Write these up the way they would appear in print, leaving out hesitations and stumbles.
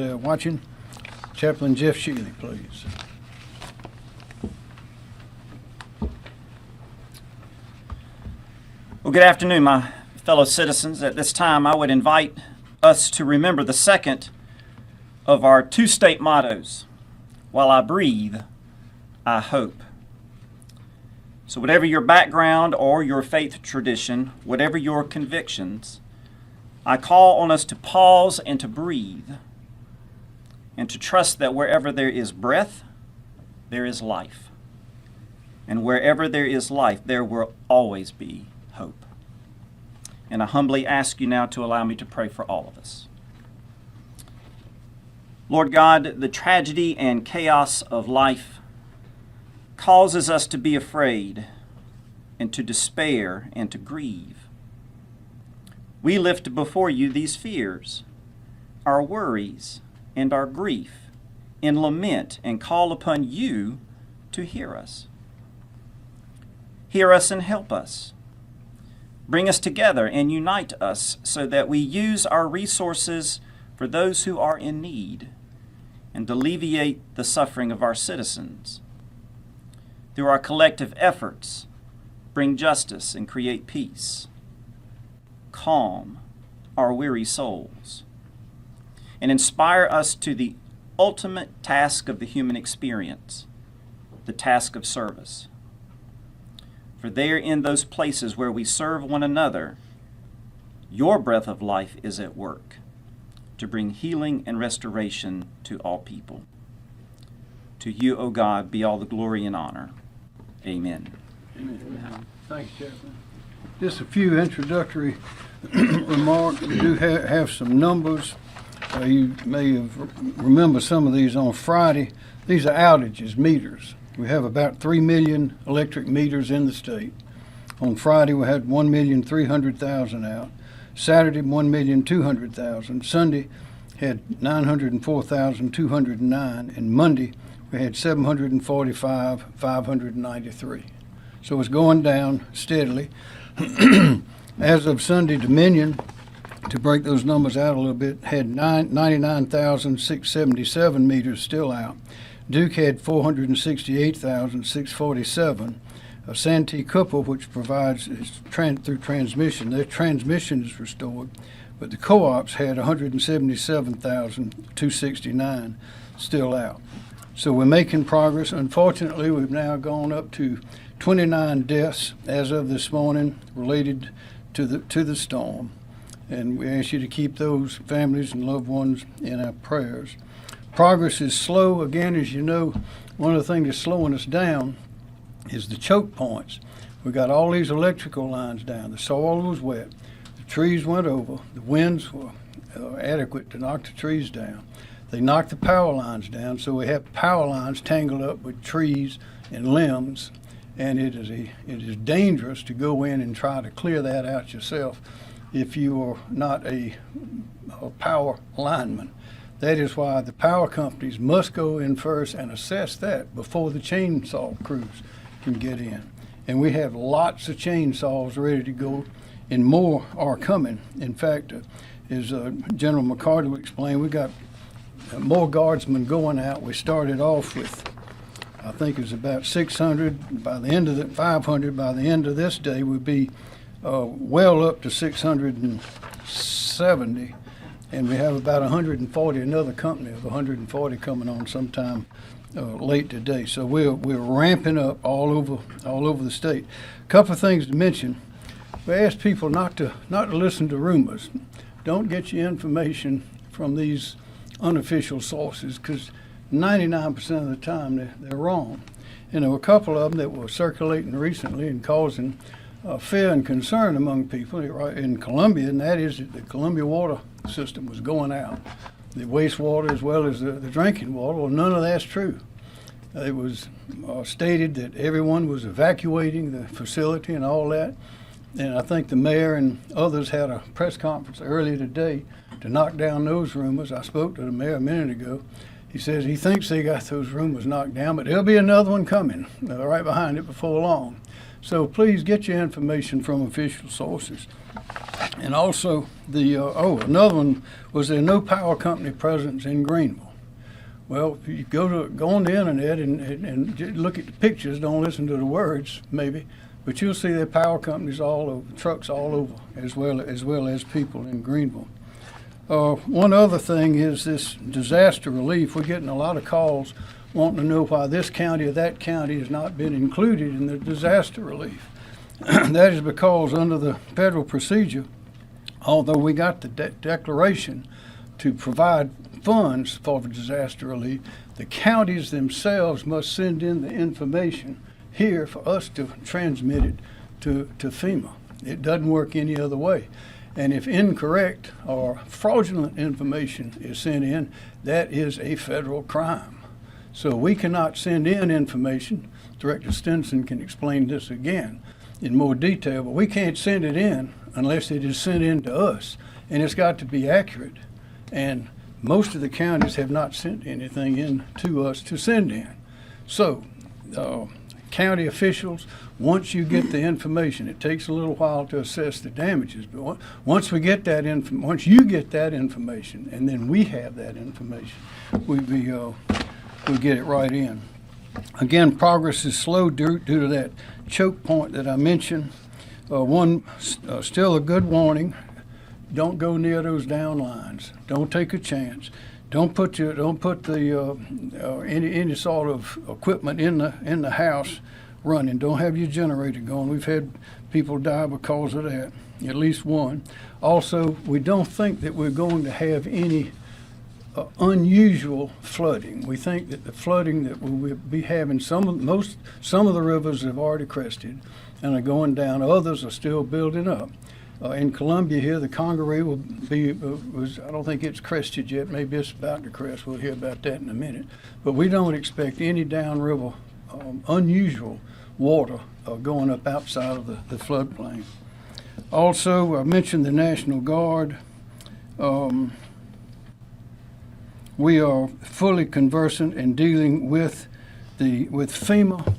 Watching. Chaplain Jeff Shealy, please. Well, good afternoon, my fellow citizens. At this time, I would invite us to remember the second of our two state mottos, "While I breathe, I hope." So whatever your background or your faith tradition, whatever your convictions, I call on us to pause and to breathe, and to trust that wherever there is breath, there is life. And wherever there is life, there will always be hope. And I humbly ask you now to allow me to pray for all of us. Lord God, the tragedy and chaos of life causes us to be afraid and to despair and to grieve. We lift before you these fears, our worries, and our grief in lament and call upon you to hear us. Hear us and help us. Bring us together and unite us so that we use our resources for those who are in need and alleviate the suffering of our citizens. Through our collective efforts, bring justice and create peace. Calm our weary souls and inspire us to the ultimate task of the human experience, the task of service. For there in those places where we serve one another, your breath of life is at work to bring healing and restoration to all people. To you, O God, be all the glory and honor. Amen. Amen. Thank you, Chaplain. Just a few introductory remarks. We do have some numbers. You may remember some of these on Friday. These are outages, meters. We have about 3 million electric meters in the state. On Friday, we had 1,300,000 out. Saturday, 1,200,000. Sunday, had 904,209. And Monday, we had 745,593. So it's going down steadily. As of Sunday, Dominion, to break those numbers out a little bit, had 99,677 meters still out. Duke had 468,647. Santee Cooperative, which provides through transmission, their transmission is restored, but the co-ops had 177,269 still out. So we're making progress. Unfortunately, we've now gone up to 29 deaths as of this morning related to the storm. And we ask you to keep those families and loved ones in our prayers. Progress is slow. Again, as you know, one of the things that's slowing us down is the choke points. We got all these electrical lines down. The soil was wet. The trees went over. The winds were adequate to knock the trees down. They knocked the power lines down, so we have power lines tangled up with trees and limbs, and it is dangerous to go in and try to clear that out yourself if you are not a power lineman. That is why the power companies must go in first and assess that before the chainsaw crews can get in. And we have lots of chainsaws ready to go, and more are coming. In fact, as General McCarty explained, we got more guardsmen going out. We started off with, I think it was about 600. By the end of 500 by the end of this day, we'd be well up to 670, and we have about 140, another company of 140 coming on sometime late today. So we're ramping up all over the state. A couple of things to mention. We ask people not to listen to rumors. Don't get your information from these unofficial sources, because 99% of the time they're wrong. And there were a couple of them that were circulating recently and causing fear and concern among people in Columbia, and that is that the Columbia water system was going out, the wastewater as well as the drinking water. Well, none of that's true. It was stated that everyone was evacuating the facility and all that, and I think the mayor and others had a press conference earlier today to knock down those rumors. I spoke to the mayor a minute ago, He says he thinks they got those rumors knocked down, but there'll be another one coming right behind it before long. So please get your information from official sources. And also, another one was there no power company presence in Greenville. Well, if you go on the internet and look at the pictures, don't listen to the words, maybe, but you'll see there are power companies all over, trucks all over, as well as people in Greenville. One other thing is this disaster relief. We're getting a lot of calls wanting to know why this county or that county has not been included in the disaster relief. That is because under the federal procedure, although we got the declaration to provide funds for the disaster relief, the counties themselves must send in the information here for us to transmit it to FEMA. It doesn't work any other way. And if incorrect or fraudulent information is sent in, that is a federal crime. So we cannot send in information. Director Stinson can explain this again in more detail, but we can't send it in unless it is sent in to us. And it's got to be accurate. And most of the counties have not sent anything in to us to send in. So, county officials, once you get the information, it takes a little while to assess the damages. But once we get that once you get that information, and then we have that information, we get it right in. Again, progress is slow due to that choke point that I mentioned. Still a good warning. Don't go near those down lines. Don't take a chance. Don't put any sort of equipment in the house running. Don't have your generator going. We've had people die because of that, at least one. Also, we don't think that we're going to have any unusual flooding. We think that the flooding that we'll be having, some of the rivers have already crested and are going down. Others are still building up. In Columbia here, the Congaree will be, I don't think it's crested yet. Maybe it's about to crest. We'll hear about that in a minute. But we don't expect any downriver unusual water going up outside of the floodplain. Also, I mentioned the National Guard. We are fully conversant in dealing with FEMA.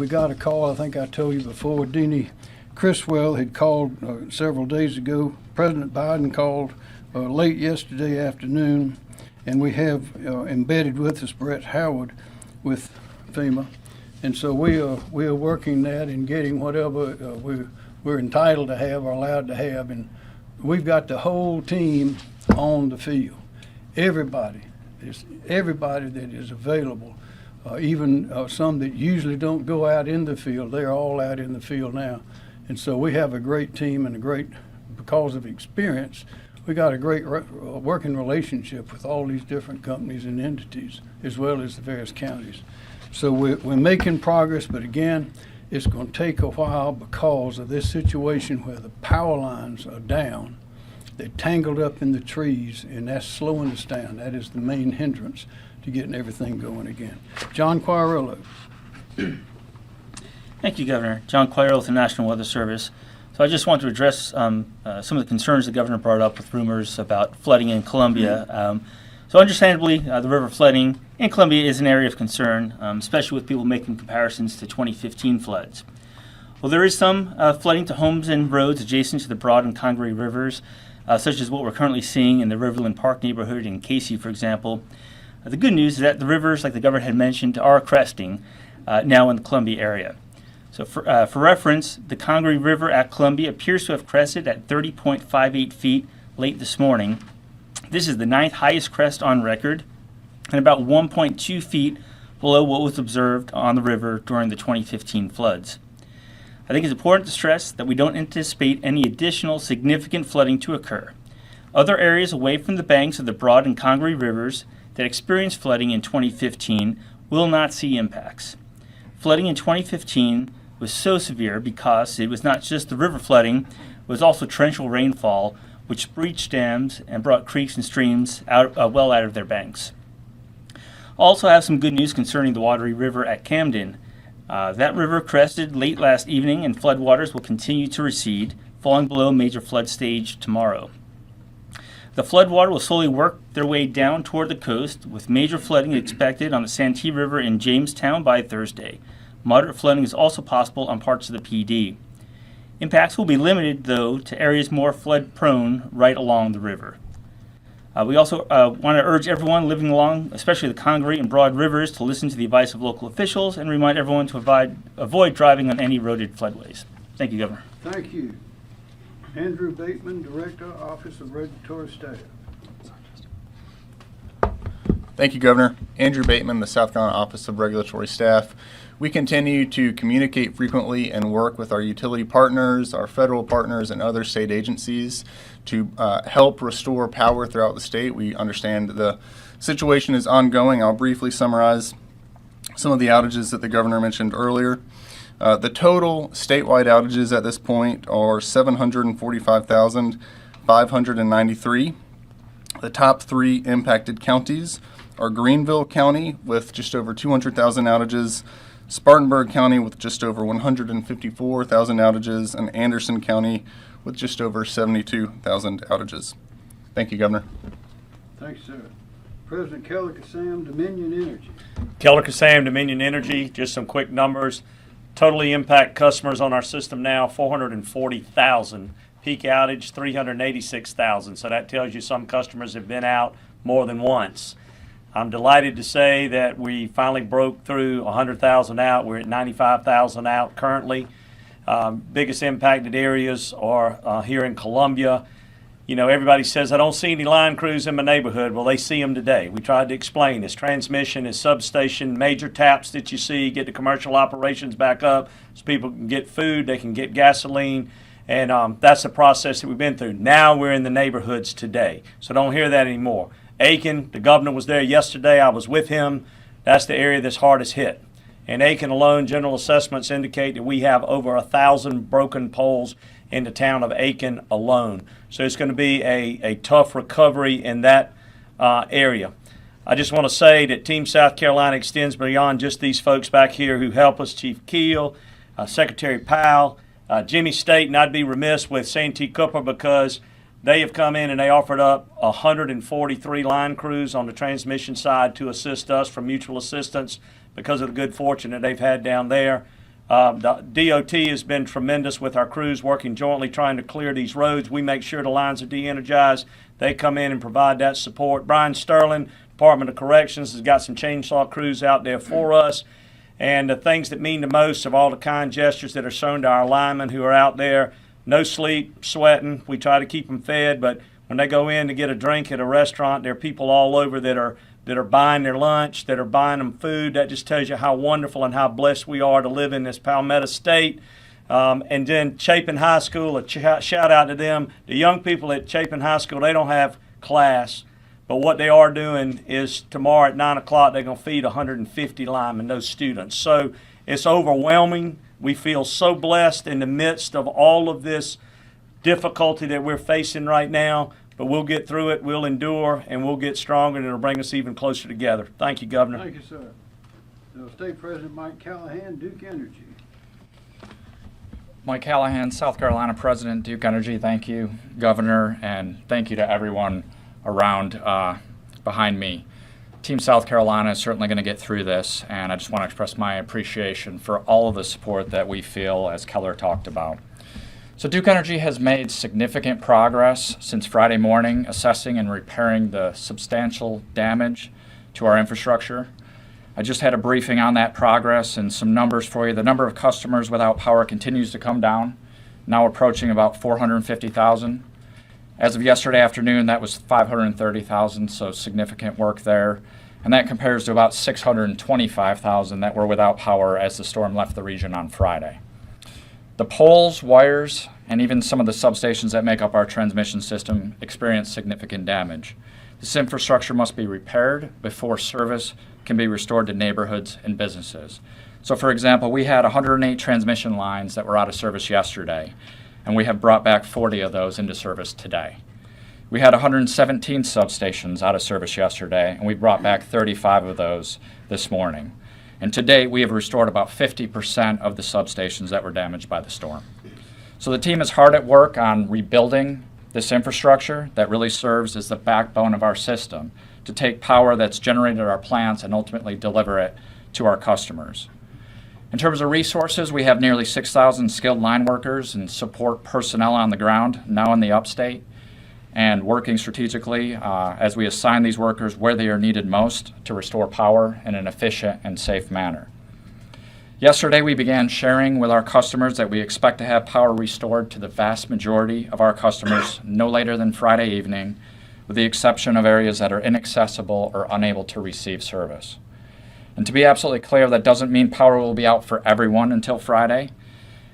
We got a call, I think I told you before, Deanie Criswell had called several days ago. President Biden called late yesterday afternoon, and we have embedded with us Brett Howard with FEMA. And so we are working that and getting whatever we're entitled to have or allowed to have. And we've got the whole team on the field. Everybody that is available, even some that usually don't go out in the field, they're all out in the field now. And so we have a great team and because of experience, we got a great working relationship with all these different companies and entities, as well as the various counties. So we're making progress, but again, it's going to take a while because of this situation where the power lines are down. They're tangled up in the trees, and that's slowing us down. That is the main hindrance to getting everything going again. John Quarillo. Thank you, Governor. John Quayle with the National Weather Service. So I just want to address some of the concerns the Governor brought up with rumors about flooding in Columbia. So understandably, the river flooding in Columbia is an area of concern, especially with people making comparisons to 2015 floods. Well, there is some flooding to homes and roads adjacent to the Broad and Congaree rivers, such as what we're currently seeing in the Riverland Park neighborhood in Casey, for example. The good news is that the rivers, like the Governor had mentioned, are cresting now in the Columbia area. So for reference, the Congaree River at Columbia appears to have crested at 30.58 feet late this morning. This is the 9th highest crest on record and about 1.2 feet below what was observed on the river during the 2015 floods. I think it's important to stress that we don't anticipate any additional significant flooding to occur. Other areas away from the banks of the Broad and Congaree rivers that experienced flooding in 2015 will not see impacts. Flooding in 2015 was so severe because it was not just the river flooding, it was also torrential rainfall, which breached dams and brought creeks and streams well out of their banks. Also have some good news concerning the Wateree River at Camden. That river crested late last evening, and floodwaters will continue to recede, falling below major flood stage tomorrow. The floodwater will slowly work their way down toward the coast, with major flooding expected on the Santee River in Jamestown by Thursday. Moderate flooding is also possible on parts of the PD. Impacts will be limited, though, to areas more flood-prone right along the river. We also want to urge everyone living along, especially the Congaree and Broad Rivers, to listen to the advice of local officials and remind everyone to avoid driving on any eroded floodways. Thank you, Governor. Thank you. Andrew Bateman, Director, Office of Regulatory Staff. Thank you, Governor. Andrew Bateman, the South Carolina Office of Regulatory Staff. We continue to communicate frequently and work with our utility partners, our federal partners, and other state agencies to help restore power throughout the state. We understand the situation is ongoing. I'll briefly summarize some of the outages that the Governor mentioned earlier. The total statewide outages at this point are 745,593. The top 3 impacted counties are Greenville County with just over 200,000 outages, Spartanburg County with just over 154,000 outages, and Anderson County with just over 72,000 outages. Thank you, Governor. Thanks, sir. President Keller Kassam, Dominion Energy. Keller Kassam, Dominion Energy, just some quick numbers. Totally impact customers on our system now, 440,000. Peak outage, 386,000. So that tells you some customers have been out more than once. I'm delighted to say that we finally broke through 100,000 out. We're at 95,000 out currently. Biggest impacted areas are here in Columbia. You know, everybody says, I don't see any line crews in my neighborhood. Well, they see them today. We tried to explain this. Transmission is substation, major taps that you see, get the commercial operations back up so people can get food, they can get gasoline, and that's the process that we've been through. Now we're in the neighborhoods today, so don't hear that anymore. Aiken, the governor was there yesterday. I was with him. That's the area that's hardest hit. In Aiken alone, general assessments indicate that we have over 1,000 broken poles in the town of Aiken alone. So it's going to be a tough recovery in that area. I just want to say that Team South Carolina extends beyond just these folks back here who help us, Chief Keel, Secretary Powell, Jimmy State, and I'd be remiss with Santee Cooper because they have come in and they offered up 143 line crews on the transmission side to assist us for mutual assistance because of the good fortune that they've had down there. The DOT has been tremendous with our crews working jointly trying to clear these roads. We make sure the lines are de-energized. They come in and provide that support. Brian Sterling, Department of Corrections, has got some chainsaw crews out there for us. And the things that mean the most of all the kind gestures that are shown to our linemen who are out there, no sleep, sweating. We try to keep them fed, but when they go in to get a drink at a restaurant, there are people all over that are buying their lunch, that are buying them food. That just tells you how wonderful and how blessed we are to live in this Palmetto State. And then Chapin High School, a shout out to them. The young people at Chapin High School, they don't have class, but what they are doing is tomorrow at 9 o'clock, they're going to feed 150 linemen, those students. So it's overwhelming. We feel so blessed in the midst of all of this difficulty that we're facing right now. But we'll get through it, we'll endure, and we'll get stronger, and it'll bring us even closer together. Thank you, Governor. Thank you, sir. Now, State President Mike Callahan, Duke Energy. Mike Callahan, South Carolina President, Duke Energy. Thank you, Governor, and thank you to everyone around behind me. Team South Carolina is certainly going to get through this, and I just want to express my appreciation for all of the support that we feel, as Keller talked about. So Duke Energy has made significant progress since Friday morning, assessing and repairing the substantial damage to our infrastructure. I just had a briefing on that progress and some numbers for you. The number of customers without power continues to come down, now approaching about 450,000. As of yesterday afternoon, that was 530,000, so significant work there. And that compares to about 625,000 that were without power as the storm left the region on Friday. The poles, wires, and even some of the substations that make up our transmission system experienced significant damage. This infrastructure must be repaired before service can be restored to neighborhoods and businesses. So for example, we had 108 transmission lines that were out of service yesterday, and we have brought back 40 of those into service today. We had 117 substations out of service yesterday, and we brought back 35 of those this morning. And to date, we have restored about 50% of the substations that were damaged by the storm. So the team is hard at work on rebuilding This infrastructure that really serves as the backbone of our system to take power that's generated at our plants and ultimately deliver it to our customers. In terms of resources, we have nearly 6,000 skilled line workers and support personnel on the ground now in the upstate and working strategically as we assign these workers where they are needed most to restore power in an efficient and safe manner. Yesterday, we began sharing with our customers that we expect to have power restored to the vast majority of our customers no later than Friday evening, with the exception of areas that are inaccessible or unable to receive service. And to be absolutely clear, that doesn't mean power will be out for everyone until Friday.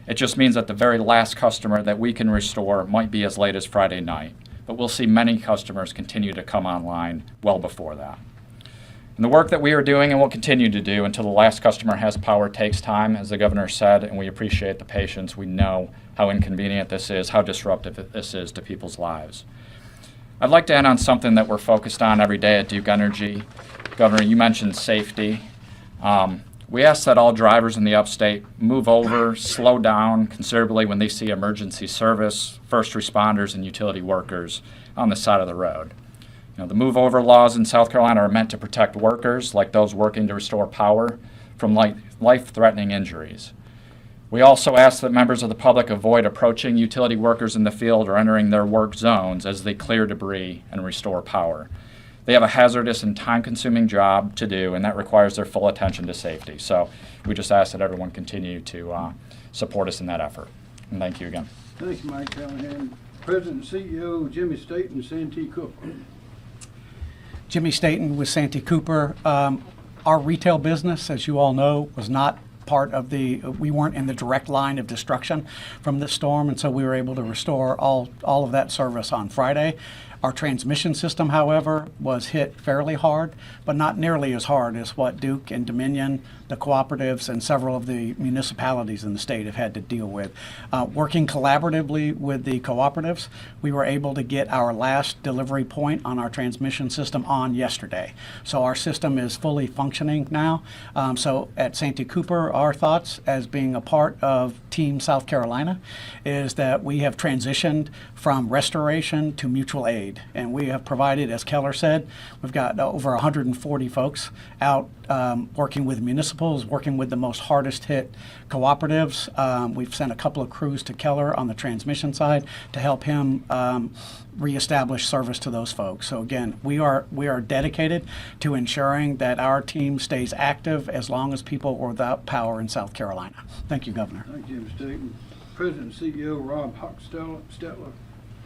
It just means that the very last customer that we can restore might be as late as Friday night. But we'll see many customers continue to come online well before that. And the work that we are doing and will continue to do until the last customer has power takes time, as the governor said, and we appreciate the patience. We know how inconvenient this is, how disruptive this is to people's lives. I'd like to end on something that we're focused on every day at Duke Energy. Governor, you mentioned safety. We ask that all drivers in the upstate move over, slow down considerably when they see emergency service, first responders, and utility workers on the side of the road. You know, the move over laws in South Carolina are meant to protect workers, like those working to restore power, from life-threatening injuries. We also ask that members of the public avoid approaching utility workers in the field or entering their work zones as they clear debris and restore power. They have a hazardous and time-consuming job to do, and that requires their full attention to safety. So we just ask that everyone continue to support us in that effort. And thank you again. Thank you, Mike Callahan. President and CEO Jimmy Staten, Santee Cooper. Jimmy Staten with Santee Cooper. Our retail business, as you all know, was not part of we weren't in the direct line of destruction from this storm, and so we were able to restore all of that service on Friday. Our transmission system, however, was hit fairly hard, but not nearly as hard as what Duke and Dominion, the cooperatives, and several of the municipalities in the state have had to deal with. Working collaboratively with the cooperatives, we were able to get our last delivery point on our transmission system on yesterday. So our system is fully functioning now. So at Santee Cooper, our thoughts as being a part of Team South Carolina is that we have transitioned from restoration to mutual aid. And we have provided, as Keller said, we've got over 140 folks out working with municipals, working with the most hardest hit cooperatives. We've sent a couple of crews to Keller on the transmission side to help him reestablish service to those folks. So again, we are dedicated to ensuring that our team stays active as long as people are without power in South Carolina. Thank you, Governor. Thank you, Mr. Staten. President and CEO Rob Hochstetler,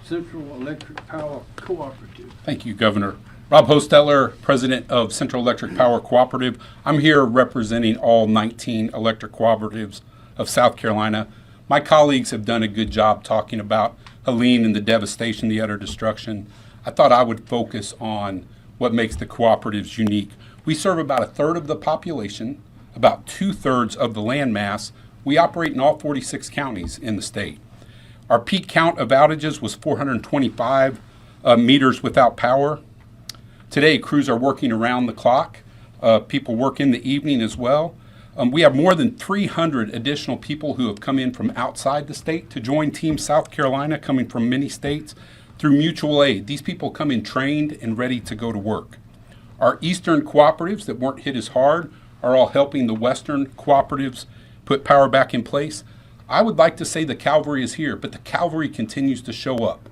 Central Electric Power Cooperative. Thank you, Governor. Rob Hostetler, President of Central Electric Power Cooperative. I'm here representing all 19 electric cooperatives of South Carolina. My colleagues have done a good job talking about Helene and the devastation, the utter destruction. I thought I would focus on what makes the cooperatives unique. We serve about a third of the population, about 2/3 of the land mass. We operate in all 46 counties in the state. Our peak count of outages was 425 meters without power. Today, crews are working around the clock. People work in the evening as well. We have more than 300 additional people who have come in from outside the state to join Team South Carolina, coming from many states, through mutual aid. These people come in trained and ready to go to work. Our eastern cooperatives that weren't hit as hard are all helping the western cooperatives put power back in place. I would like to say the cavalry is here, but the cavalry continues to show up.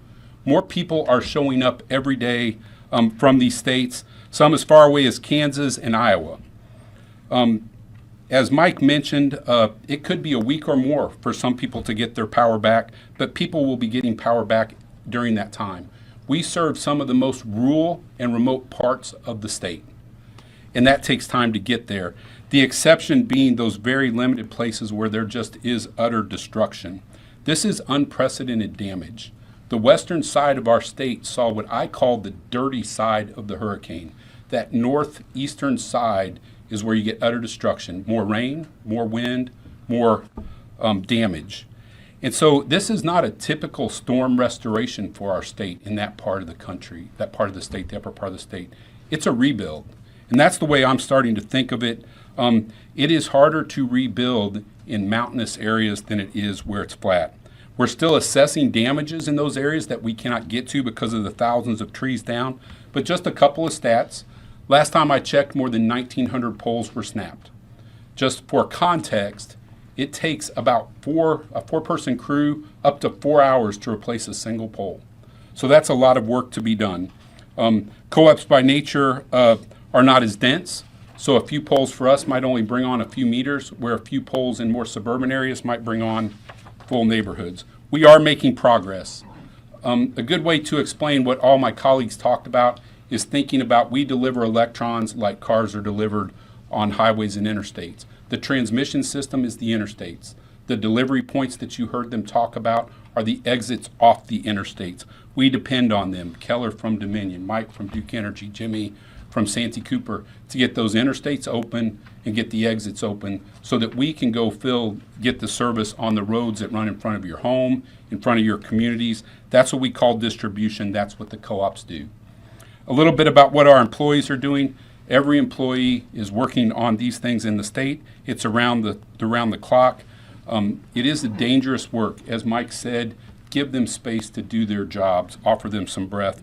More people are showing up every day from these states, some as far away as Kansas and Iowa. As Mike mentioned, it could be a week or more for some people to get their power back, but people will be getting power back during that time. We serve some of the most rural and remote parts of the state, and that takes time to get there. The exception being those very limited places where there just is utter destruction. This is unprecedented damage. The western side of our state saw what I call the dirty side of the hurricane. That northeastern side is where you get utter destruction. More rain, more wind, more damage. And so this is not a typical storm restoration for our state in that part of the country, that part of the state, the upper part of the state. It's a rebuild. And that's the way I'm starting to think of it. It is harder to rebuild in mountainous areas than it is where it's flat. We're still assessing damages in those areas that we cannot get to because of the thousands of trees down. But just a couple of stats. Last time I checked, more than 1,900 poles were snapped. Just for context, it takes about a four-person crew up to 4 hours to replace a single pole. So that's a lot of work to be done. Co-ops by nature are not as dense, so a few poles for us might only bring on a few meters, where a few poles in more suburban areas might bring on full neighborhoods. We are making progress. A good way to explain what all my colleagues talked about is thinking about we deliver electrons like cars are delivered on highways and interstates. The transmission system is the interstates. The delivery points that you heard them talk about are the exits off the interstates. We depend on them, Keller from Dominion, Mike from Duke Energy, Jimmy from Santee Cooper, to get those interstates open and get the exits open so that we can go get the service on the roads that run in front of your home, in front of your communities. That's what we call distribution. That's what the co-ops do. A little bit about what our employees are doing. Every employee is working on these things in the state. It's around the clock. It is a dangerous work. As Mike said, give them space to do their jobs, offer them some breath.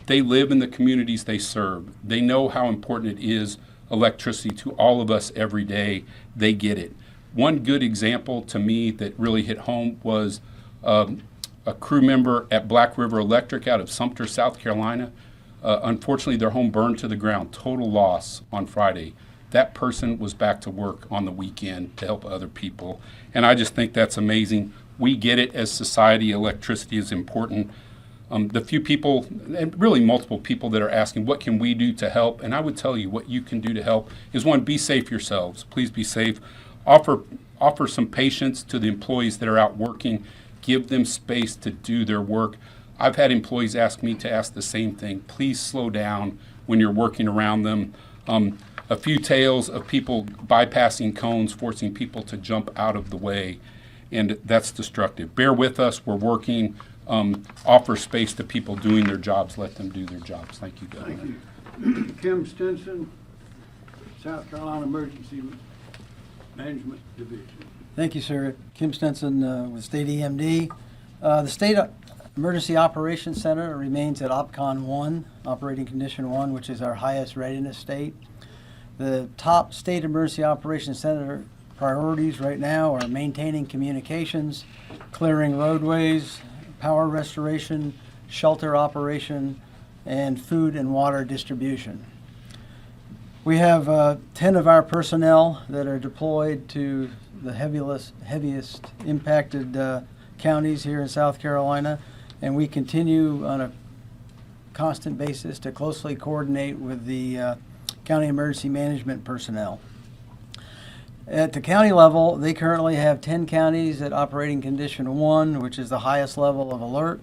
They live in the communities they serve. They know how important it is, electricity, to all of us every day. They get it. One good example to me that really hit home was a crew member at Black River Electric out of Sumter, South Carolina. Unfortunately, their home burned to the ground, total loss on Friday. That person was back to work on the weekend to help other people. And I just think that's amazing. We get it as society, electricity is important. The few people, and really multiple people, that are asking, what can we do to help? And I would tell you what you can do to help is, one, be safe yourselves. Please be safe. Offer some patience to the employees that are out working. Give them space to do their work. I've had employees ask me to ask the same thing. Please slow down when you're working around them. A few tales of people bypassing cones, forcing people to jump out of the way, and that's destructive. Bear with us. We're working. Offer space to people doing their jobs. Let them do their jobs. Thank you, Governor. Thank you. Kim Stinson, South Carolina Emergency Management Division. Thank you, sir. Kim Stinson with State EMD. The State Emergency Operations Center remains at OPCON 1, Operating Condition 1, which is our highest readiness state. The top State Emergency Operations Center priorities right now are maintaining communications, clearing roadways, power restoration, shelter operation, and food and water distribution. We have 10 of our personnel that are deployed to the heaviest impacted counties here in South Carolina, and we continue on a constant basis to closely coordinate with the county emergency management personnel. At the county level, they currently have 10 counties at operating condition 1, which is the highest level of alert,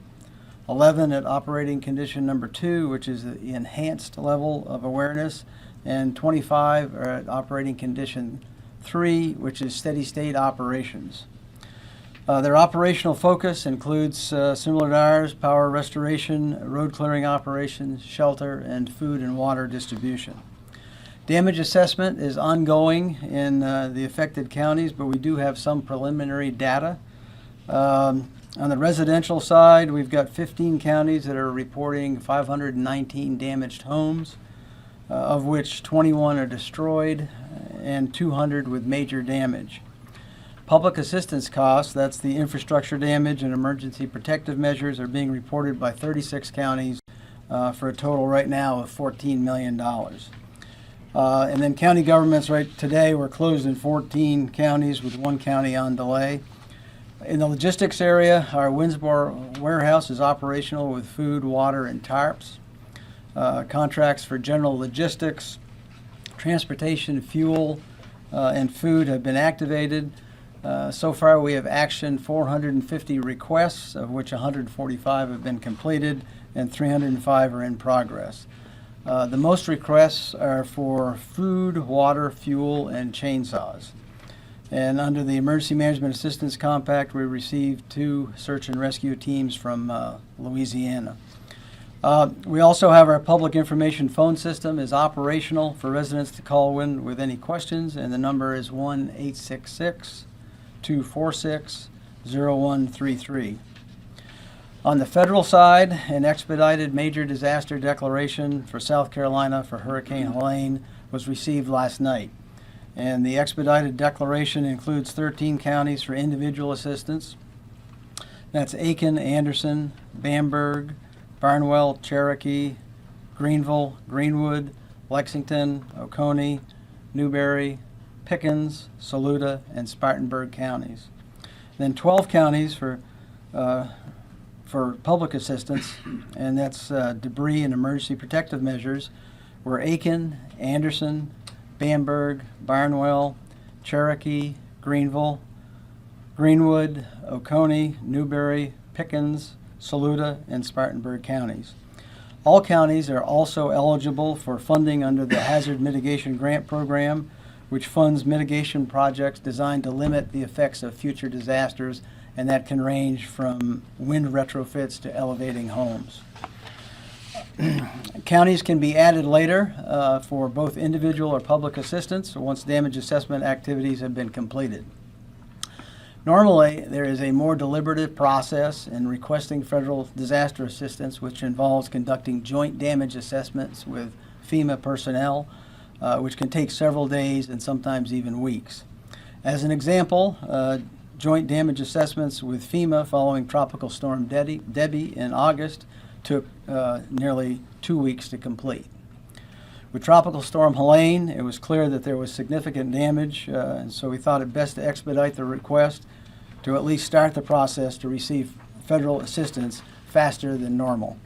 11 at operating condition number 2, which is the enhanced level of awareness, and 25 are at operating condition 3, which is steady state operations. Their operational focus includes, similar to ours, power restoration, road clearing operations, shelter, and food and water distribution. Damage assessment is ongoing in the affected counties, but we do have some preliminary data. On the residential side, we've got 15 counties that are reporting 519 damaged homes, of which 21 are destroyed and 200 with major damage. Public assistance costs, that's the infrastructure damage and emergency protective measures, are being reported by 36 counties for a total right now of $14 million. And then county governments, right today, we're closed in 14 counties with 1 county on delay. In the logistics area, our Winsboro warehouse is operational with food, water, and tarps. Contracts for general logistics, transportation, fuel, and food have been activated. So far, we have actioned 450 requests, of which 145 have been completed and 305 are in progress. The most requests are for food, water, fuel, and chainsaws. And under the Emergency Management Assistance Compact, we received 2 search and rescue teams from Louisiana. We also have our public information phone system is operational for residents to call in with any questions, and the number is 1-866-246-9700. 0133. On the federal side, an expedited major disaster declaration for South Carolina for Hurricane Helene was received last night. And the expedited declaration includes 13 counties for individual assistance. That's Aiken, Anderson, Bamberg, Barnwell, Cherokee, Greenville, Greenwood, Lexington, Oconee, Newberry, Pickens, Saluda, and Spartanburg counties. Then 12 counties for public assistance, and that's debris and emergency protective measures, were Aiken, Anderson, Bamberg, Barnwell, Cherokee, Greenville, Greenwood, Oconee, Newberry, Pickens, Saluda, and Spartanburg counties. All counties are also eligible for funding under the Hazard Mitigation Grant Program, which funds mitigation projects designed to limit the effects of future disasters, and that can range from wind retrofits to elevating homes. Counties can be added later for both individual or public assistance once damage assessment activities have been completed. Normally, there is a more deliberative process in requesting federal disaster assistance, which involves conducting joint damage assessments with FEMA personnel, which can take several days and sometimes even weeks. As an example, joint damage assessments with FEMA following Tropical Storm Debbie in August took nearly 2 weeks to complete. With Tropical Storm Helene, it was clear that there was significant damage, and so we thought it best to expedite the request to at least start the process to receive federal assistance faster than normal.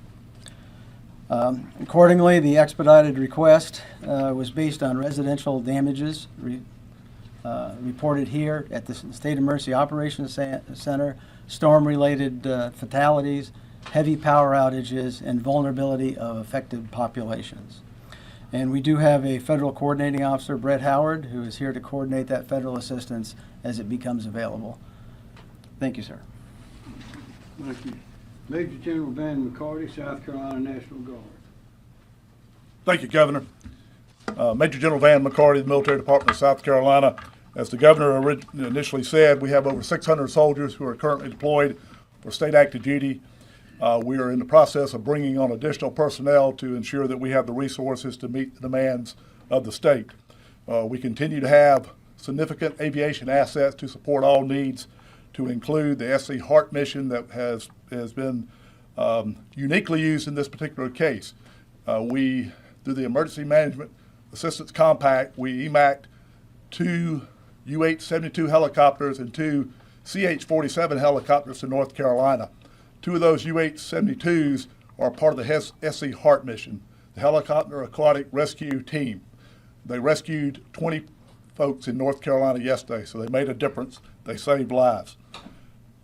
Accordingly, the expedited request was based on residential damages reported here at the State Emergency Operations Center, storm-related fatalities, heavy power outages, and vulnerability of affected populations. And we do have a federal coordinating officer, Brett Howard, who is here to coordinate that federal assistance as it becomes available. Thank you, sir. Thank you. Major General Van McCarty, South Carolina National Guard. Thank you, Governor. Major General Van McCarty, the Military Department of South Carolina. As the Governor initially said, we have over 600 soldiers who are currently deployed for state active duty. We are in the process of bringing on additional personnel to ensure that we have the resources to meet the demands of the state. We continue to have significant aviation assets to support all needs, to include the SC Heart mission that has been uniquely used in this particular case. We, through the Emergency Management Assistance Compact, we EMAC'd 2 UH-72 helicopters and 2 CH-47 helicopters to North Carolina. 2 of those UH-72s are part of the SC Heart mission, the Helicopter Aquatic Rescue Team. They rescued 20 folks in North Carolina yesterday, so they made a difference. They saved lives.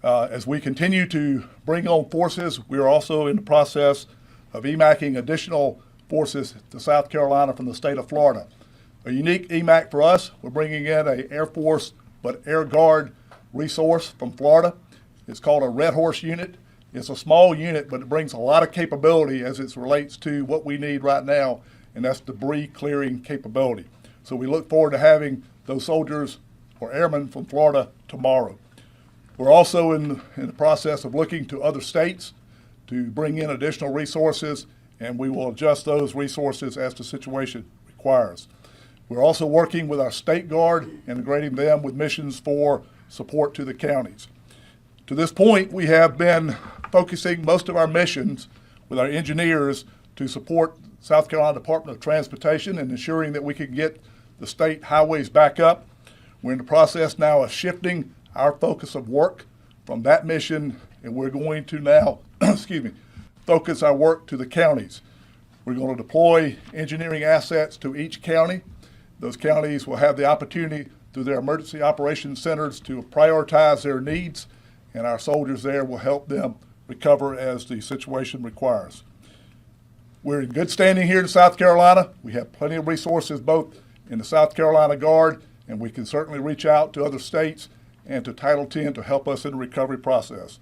As we continue to bring on forces, we are also in the process of EMACing additional forces to South Carolina from the state of Florida. A unique EMAC for us, we're bringing in an Air Force but Air Guard resource from Florida. It's called a Red Horse unit. It's a small unit, but it brings a lot of capability as it relates to what we need right now, and that's debris clearing capability. So we look forward to having those soldiers or airmen from Florida tomorrow. We're also in the process of looking to other states to bring in additional resources, and we will adjust those resources as the situation requires. We're also working with our State Guard, integrating them with missions for support to the counties. To this point, we have been focusing most of our missions with our engineers to support South Carolina Department of Transportation and ensuring that we can get the state highways back up. We're in the process now of shifting our focus of work from that mission, and we're going to now, focus our work to the counties. We're going to deploy engineering assets to each county. Those counties will have the opportunity through their emergency operations centers to prioritize their needs, and our soldiers there will help them recover as the situation requires. We're in good standing here in South Carolina. We have plenty of resources both in the South Carolina Guard, and we can certainly reach out to other states and to Title X to help us in the recovery process.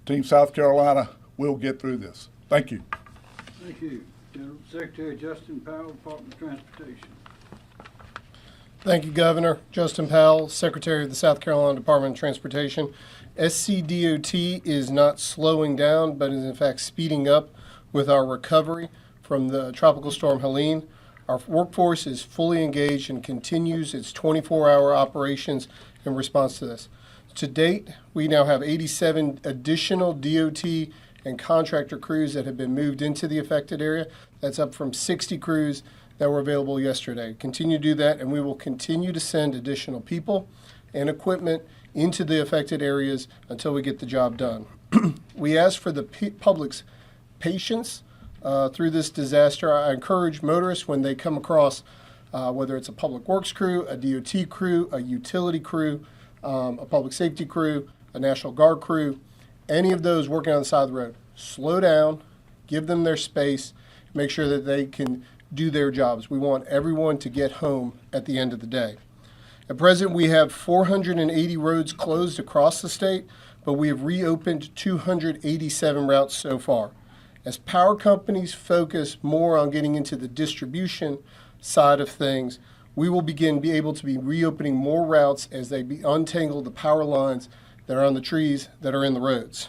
Team South Carolina will get through this. Thank you. Thank you. General Secretary Justin Powell, Department of Transportation. Thank you, Governor. Justin Powell, Secretary of the South Carolina Department of Transportation. SCDOT is not slowing down, but is in fact speeding up with our recovery from the tropical storm Helene. Our workforce is fully engaged and continues its 24-hour operations in response to this. To date, we now have 87 additional DOT and contractor crews that have been moved into the affected area. That's up from 60 crews that were available yesterday. Continue to do that, and we will continue to send additional people and equipment into the affected areas until we get the job done. We ask for the public's patience through this disaster. I encourage motorists when they come across, whether it's a public works crew, a DOT crew, a utility crew, a public safety crew, a National Guard crew, any of those working on the side of the road, slow down, give them their space, make sure that they can do their jobs. We want everyone to get home at the end of the day. At present, we have 480 roads closed across the state, but we have reopened 287 routes so far. As power companies focus more on getting into the distribution side of things, we will be able to be reopening more routes as they untangle the power lines that are on the trees that are in the roads.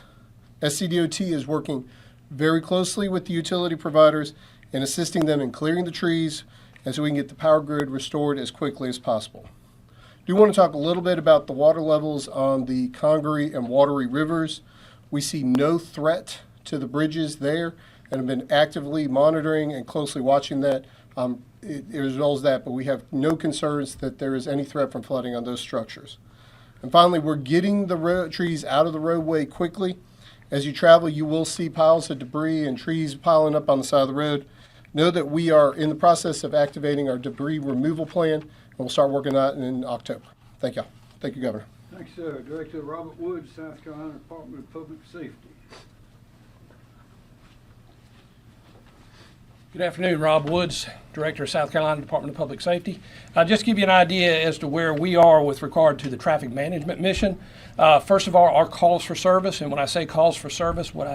SCDOT is working very closely with the utility providers and assisting them in clearing the trees and so we can get the power grid restored as quickly as possible. I do want to talk a little bit about the water levels on the Congaree and Wateree rivers. We see no threat to the bridges there and have been actively monitoring and closely watching that as well as that, but we have no concerns that there is any threat from flooding on those structures. And finally, we're getting the trees out of the roadway quickly. As you travel, you will see piles of debris and trees piling up on the side of the road. Know that we are in the process of activating our debris removal plan, and we'll start working on it in October. Thank you. Thank you, Governor. Thanks, sir. Director Robert Woods, South Carolina Department of Public Safety. Good afternoon, Rob Woods, Director of South Carolina Department of Public Safety. I'll just give you an idea as to where we are with regard to the traffic management mission. First of all, our calls for service, and when I say calls for service, what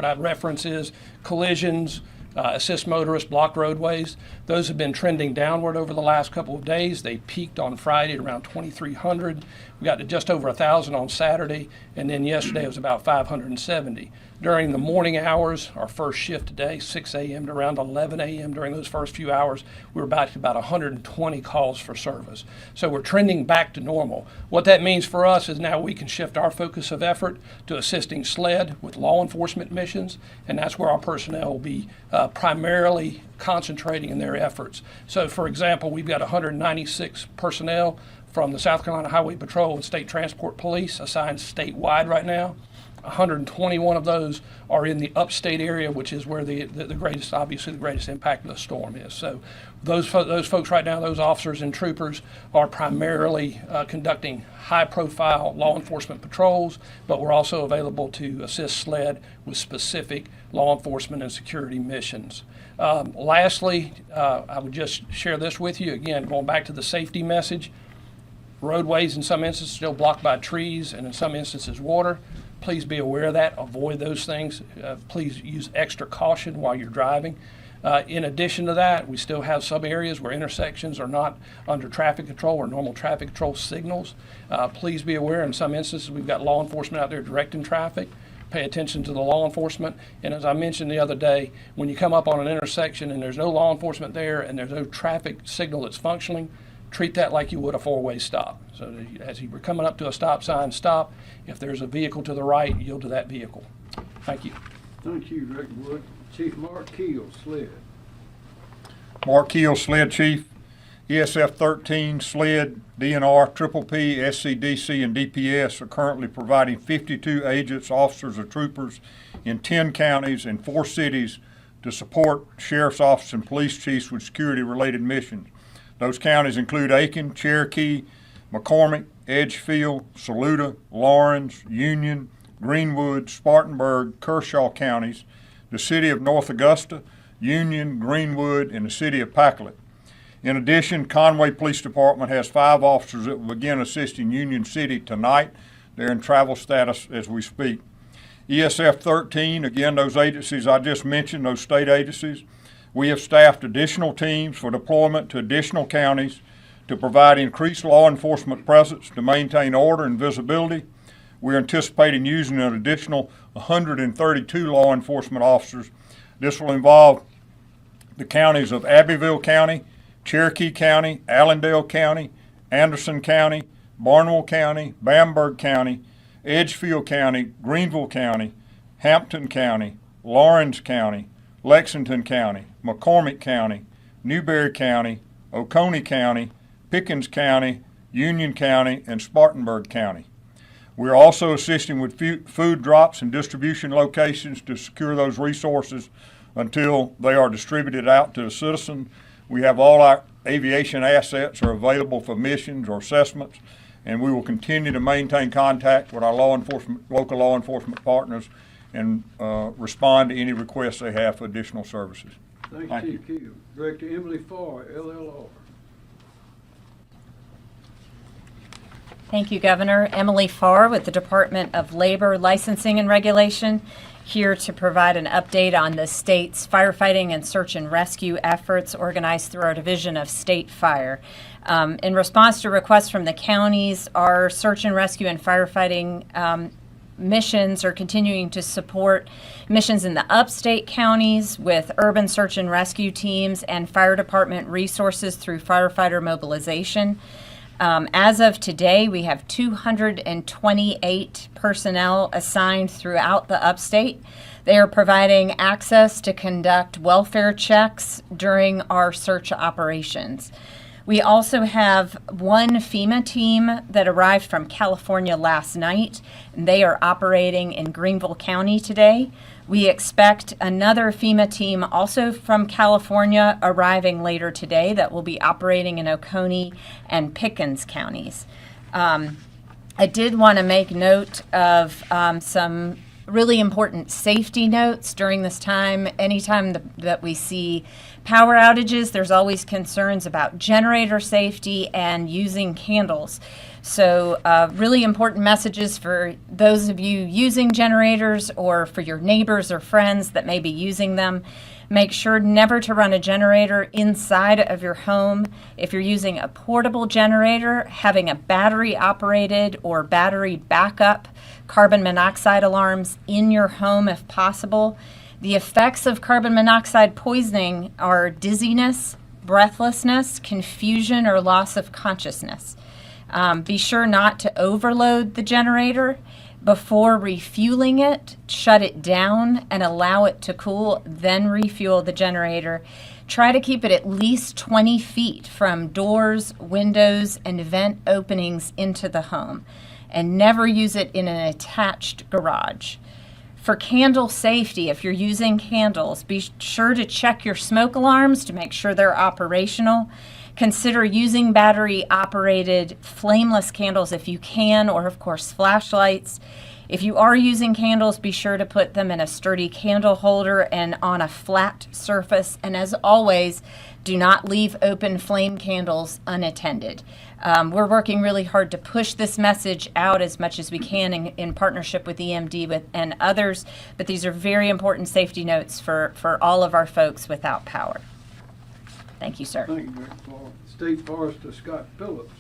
I reference is collisions, assist motorists, blocked roadways. Those have been trending downward over the last couple of days. They peaked on Friday at around 2,300. We got to just over 1,000 on Saturday, and then yesterday it was about 570. During the morning hours, our first shift today, 6 a.m. to around 11 a.m. during those first few hours, we were back to about 120 calls for service. So we're trending back to normal. What that means for us is now we can shift our focus of effort to assisting SLED with law enforcement missions, and that's where our personnel will be primarily concentrating in their efforts. So for example, we've got 196 personnel from the South Carolina Highway Patrol and State Transport Police assigned statewide right now. 121 of those are in the upstate area, which is where the greatest, obviously the greatest impact of the storm is. So those folks right now, those officers and troopers are primarily conducting high-profile law enforcement patrols, but we're also available to assist SLED with specific law enforcement and security missions. Lastly, I would just share this with you, again, going back to the safety message. Roadways in some instances still blocked by trees and in some instances water. Please be aware of that. Avoid those things. Please use extra caution while you're driving. In addition to that, we still have some areas where intersections are not under traffic control or normal traffic control signals. Please be aware in some instances we've got law enforcement out there directing traffic. Pay attention to the law enforcement. And as I mentioned the other day, when you come up on an intersection and there's no law enforcement there and there's no traffic signal that's functioning, treat that like you would a four-way stop. So as you're coming up to a stop sign, stop. If there's a vehicle to the right, yield to that vehicle. Thank you. Thank you, Director Wood. Chief Mark Keel, SLED. Mark Keel, SLED Chief. ESF 13, SLED, DNR, Triple P, SCDC, and DPS are currently providing 52 agents, officers, or troopers in 10 counties and 4 cities to support sheriff's office and police chiefs with security-related missions. Those counties include Aiken, Cherokee, McCormick, Edgefield, Saluda, Lawrence, Union, Greenwood, Spartanburg, Kershaw counties, the city of North Augusta, Union, Greenwood, and the city of Pacolet. In addition, Conway Police Department has 5 officers that will begin assisting Union City tonight. They're in travel status as we speak. ESF 13, again, those agencies I just mentioned, those state agencies, we have staffed additional teams for deployment to additional counties to provide increased law enforcement presence to maintain order and visibility. We're anticipating using an additional 132 law enforcement officers. This will involve the counties of Abbeville County, Cherokee County, Allendale County, Anderson County, Barnwell County, Bamberg County, Edgefield County, Greenville County, Hampton County, Lawrence County, Lexington County, McCormick County, Newberry County, Oconee County, Pickens County, Union County, and Spartanburg County. We're also assisting with food drops and distribution locations to secure those resources until they are distributed out to the citizen. We have all our aviation assets are available for missions or assessments, and we will continue to maintain contact with our local law enforcement partners and respond to any requests they have for additional services. Thank you, Chief Keel. Director Emily Farr, LLR. Thank you, Governor. Emily Farr with the Department of Labor, Licensing and Regulation, here to provide an update on the state's firefighting and search and rescue efforts organized through our Division of State Fire. In response to requests from the counties, our search and rescue and firefighting missions are continuing to support missions in the upstate counties with urban search and rescue teams and fire department resources through firefighter mobilization. As of today, we have 228 personnel assigned throughout the upstate. They are providing access to conduct welfare checks during our search operations. We also have one FEMA team that arrived from California last night. They are operating in Greenville County today. We expect another FEMA team also from California arriving later today that will be operating in Oconee and Pickens counties. I did want to make note of some really important safety notes during this time. Anytime that we see power outages, there's always concerns about generator safety and using candles. So really important messages for those of you using generators or for your neighbors or friends that may be using them. Make sure never to run a generator inside of your home. If you're using a portable generator, having a battery operated or battery backup carbon monoxide alarms in your home if possible. The effects of carbon monoxide poisoning are dizziness, breathlessness, confusion, or loss of consciousness. Be sure not to overload the generator. Before refueling it, shut it down and allow it to cool, then refuel the generator. Try to keep it at least 20 feet from doors, windows, and vent openings into the home, and never use it in an attached garage. For candle safety, if you're using candles, be sure to check your smoke alarms to make sure they're operational. Consider using battery-operated flameless candles if you can, or of course flashlights. If you are using candles, be sure to put them in a sturdy candle holder and on a flat surface. And as always, do not leave open flame candles unattended. We're working really hard to push this message out as much as we can in partnership with EMD and others, but these are very important safety notes for all of our folks without power. Thank you, sir. Thank you, Director Farr. State Forester Scott Phillips.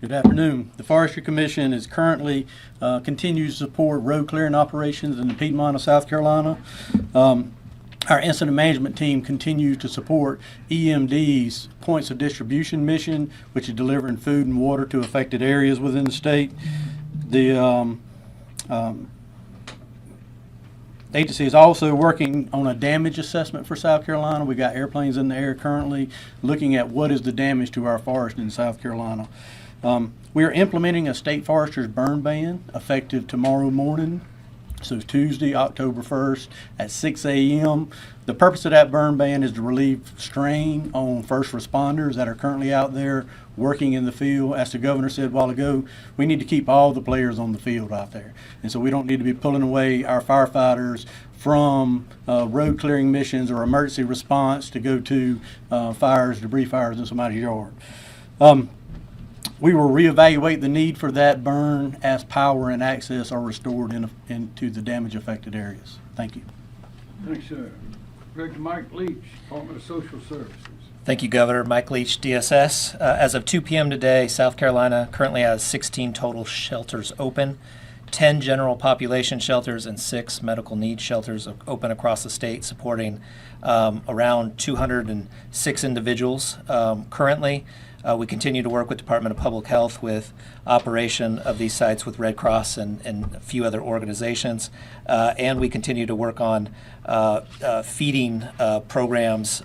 Good afternoon. The Forestry Commission is currently continues to support road clearing operations in the Piedmont of South Carolina. Our incident management team continues to support EMD's points of distribution mission, which is delivering food and water to affected areas within the state. The agency is also working on a damage assessment for South Carolina. We got airplanes in the air currently looking at what is the damage to our forest in South Carolina. We are implementing a state forester's burn ban effective tomorrow morning. So Tuesday, October 1st at 6 a.m. The purpose of that burn ban is to relieve strain on first responders that are currently out there working in the field. As the governor said a while ago, we need to keep all the players on the field out there. And so we don't need to be pulling away our firefighters from road clearing missions or emergency response to go to fires, debris fires in somebody's yard. We will reevaluate the need for that burn as power and access are restored into the damage affected areas. Thank you. Thanks, sir. Director Mike Leach, Department of Social Services. Thank you, Governor. Mike Leach, DSS. As of 2 p.m. today, South Carolina currently has 16 total shelters open, 10 general population shelters, and 6 medical needs shelters open across the state, supporting around 206 individuals. Currently, we continue to work with Department of Public Health with operation of these sites with Red Cross and a few other organizations. And we continue to work on feeding programs.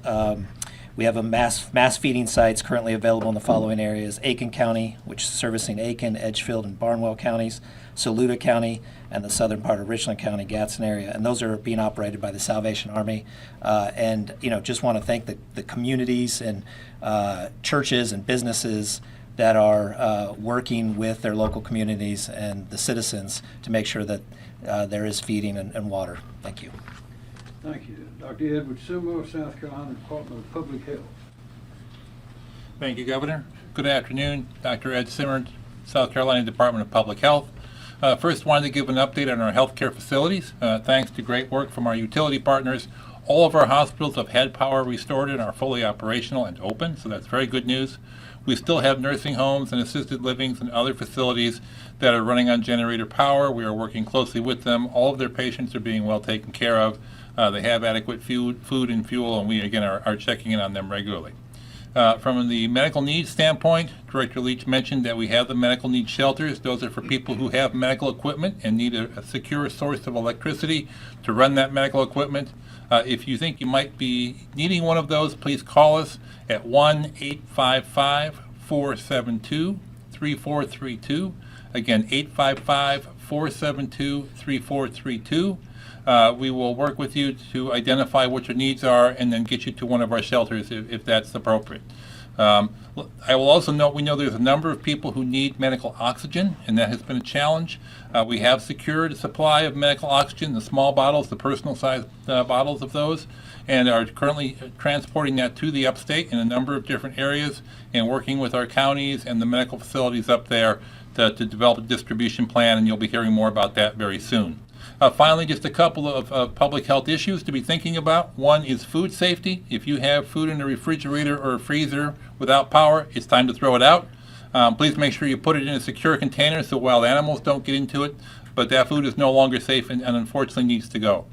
We have a mass feeding sites currently available in the following areas: Aiken County, which is servicing Aiken, Edgefield, and Barnwell counties, Saluda County, and the southern part of Richland County, Gadsden area. And those are being operated by the Salvation Army. And just want to thank the communities and churches and businesses that are working with their local communities and the citizens to make sure that there is feeding and water. Thank you. Thank you. Dr. Edward Seymour, South Carolina Department of Public Health. Thank you, Governor. Good afternoon. Dr. Ed Simmons, South Carolina Department of Public Health. First, wanted to give an update on our healthcare facilities. Thanks to great work from our utility partners, all of our hospitals have had power restored and are fully operational and open, so that's very good news. We still have nursing homes and assisted livings and other facilities that are running on generator power. We are working closely with them. All of their patients are being well taken care of. They have adequate food and fuel, and we, again, are checking in on them regularly. From the medical needs standpoint, Director Leach mentioned that we have the medical needs shelters. Those are for people who have medical equipment and need a secure source of electricity to run that medical equipment. If you think you might be needing one of those, please call us at 1-855-472-3432. Again, 855-472-3432. We will work with you to identify what your needs are and then get you to one of our shelters if that's appropriate. I will also note we know there's a number of people who need medical oxygen, and that has been a challenge. We have secured a supply of medical oxygen, the small bottles, the personal size bottles of those, and are currently transporting that to the upstate in a number of different areas and working with our counties and the medical facilities up there to develop a distribution plan, and you'll be hearing more about that very soon. Finally, just a couple of public health issues to be thinking about. One is food safety. If you have food in a refrigerator or a freezer without power, it's time to throw it out. Please make sure you put it in a secure container so wild animals don't get into it, but that food is no longer safe and unfortunately needs to go.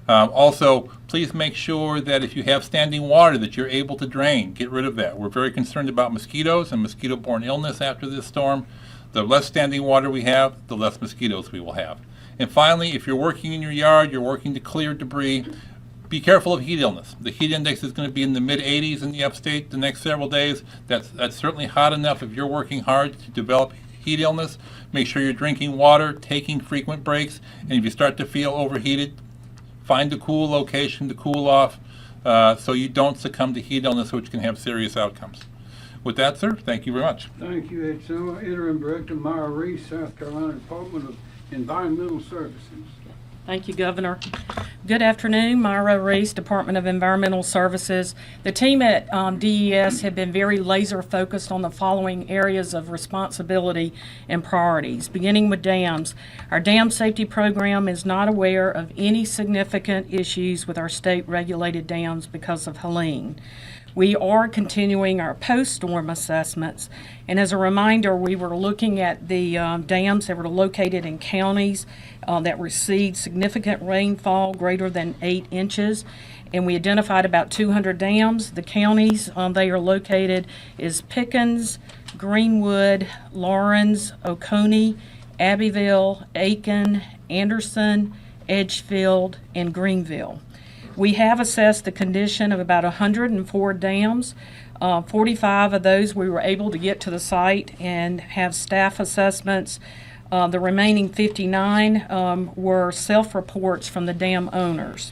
Also, please make sure that if you have standing water that you're able to drain, get rid of that. We're very concerned about mosquitoes and mosquito-borne illness after this storm. The less standing water we have, the less mosquitoes we will have. And finally, if you're working in your yard, you're working to clear debris, be careful of heat illness. The heat index is going to be in the mid-80s in the upstate the next several days. That's certainly hot enough if you're working hard to develop heat illness. Make sure you're drinking water, taking frequent breaks, and if you start to feel overheated, find a cool location to cool off so you don't succumb to heat illness, which can have serious outcomes. With that, sir, thank you very much. Thank you, Ed Seymour. Interim Director Myra Reese, South Carolina Department of Environmental Services. Thank you, Governor. Good afternoon, Myra Reese, Department of Environmental Services. The team at DES have been very laser focused on the following areas of responsibility and priorities, beginning with dams. Our dam safety program is not aware of any significant issues with our state regulated dams because of Helene. We are continuing our post-storm assessments, and as a reminder, we were looking at the dams that were located in counties that received significant rainfall greater than 8 inches, and we identified about 200 dams. The counties they are located is Pickens, Greenwood, Lawrence, Oconee, Abbeville, Aiken, Anderson, Edgefield, and Greenville. We have assessed the condition of about 104 dams. 45 of those we were able to get to the site and have staff assessments. The remaining 59 were self-reports from the dam owners.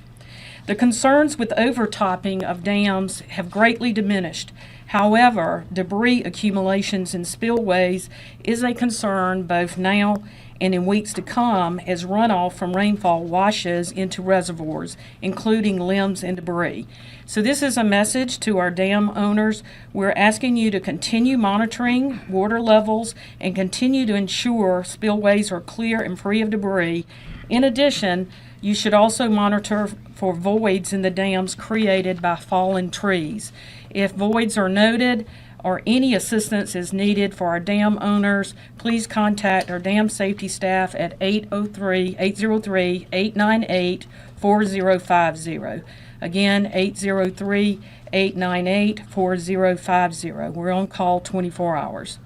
The concerns with overtopping of dams have greatly diminished. However, debris accumulations in spillways is a concern both now and in weeks to come as runoff from rainfall washes into reservoirs, including limbs and debris. So this is a message to our dam owners. We're asking you to continue monitoring water levels and continue to ensure spillways are clear and free of debris. In addition, you should also monitor for voids in the dams created by fallen trees. If voids are noted or any assistance is needed for our dam owners, please contact our dam safety staff at 803-898-4050. Again, 803-898-4050. We're on call 24 hours.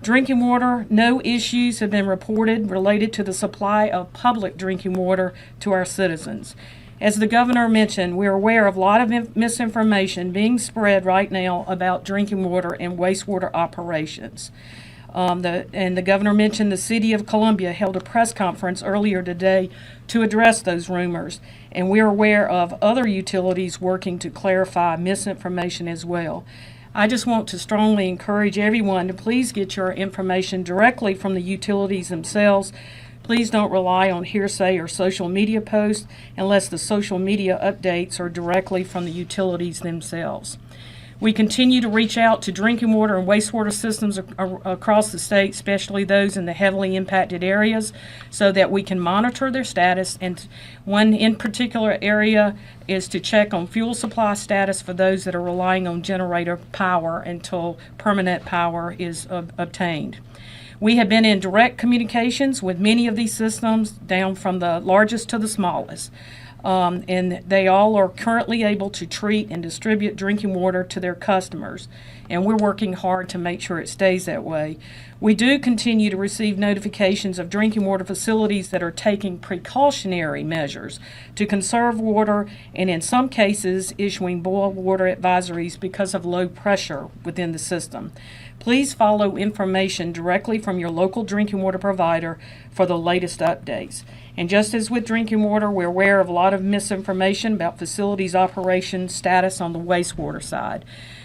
Drinking water, no issues have been reported related to the supply of public drinking water to our citizens. As the governor mentioned, we're aware of a lot of misinformation being spread right now about drinking water and wastewater operations. The governor mentioned the city of Columbia held a press conference earlier today to address those rumors, and we're aware of other utilities working to clarify misinformation as well. I just want to strongly encourage everyone to please get your information directly from the utilities themselves. Please don't rely on hearsay or social media posts unless the social media updates are directly from the utilities themselves. We continue to reach out to drinking water and wastewater systems across the state, especially those in the heavily impacted areas, so that we can monitor their status. And one in particular area is to check on fuel supply status for those that are relying on generator power until permanent power is obtained. We have been in direct communications with many of these systems, down from the largest to the smallest. And they all are currently able to treat and distribute drinking water to their customers, and we're working hard to make sure it stays that way. We do continue to receive notifications of drinking water facilities that are taking precautionary measures to conserve water, and in some cases issuing boil water advisories because of low pressure within the system. Please follow information directly from your local drinking water provider for the latest updates. And just as with drinking water, we're aware of a lot of misinformation about facilities' operation status on the wastewater side.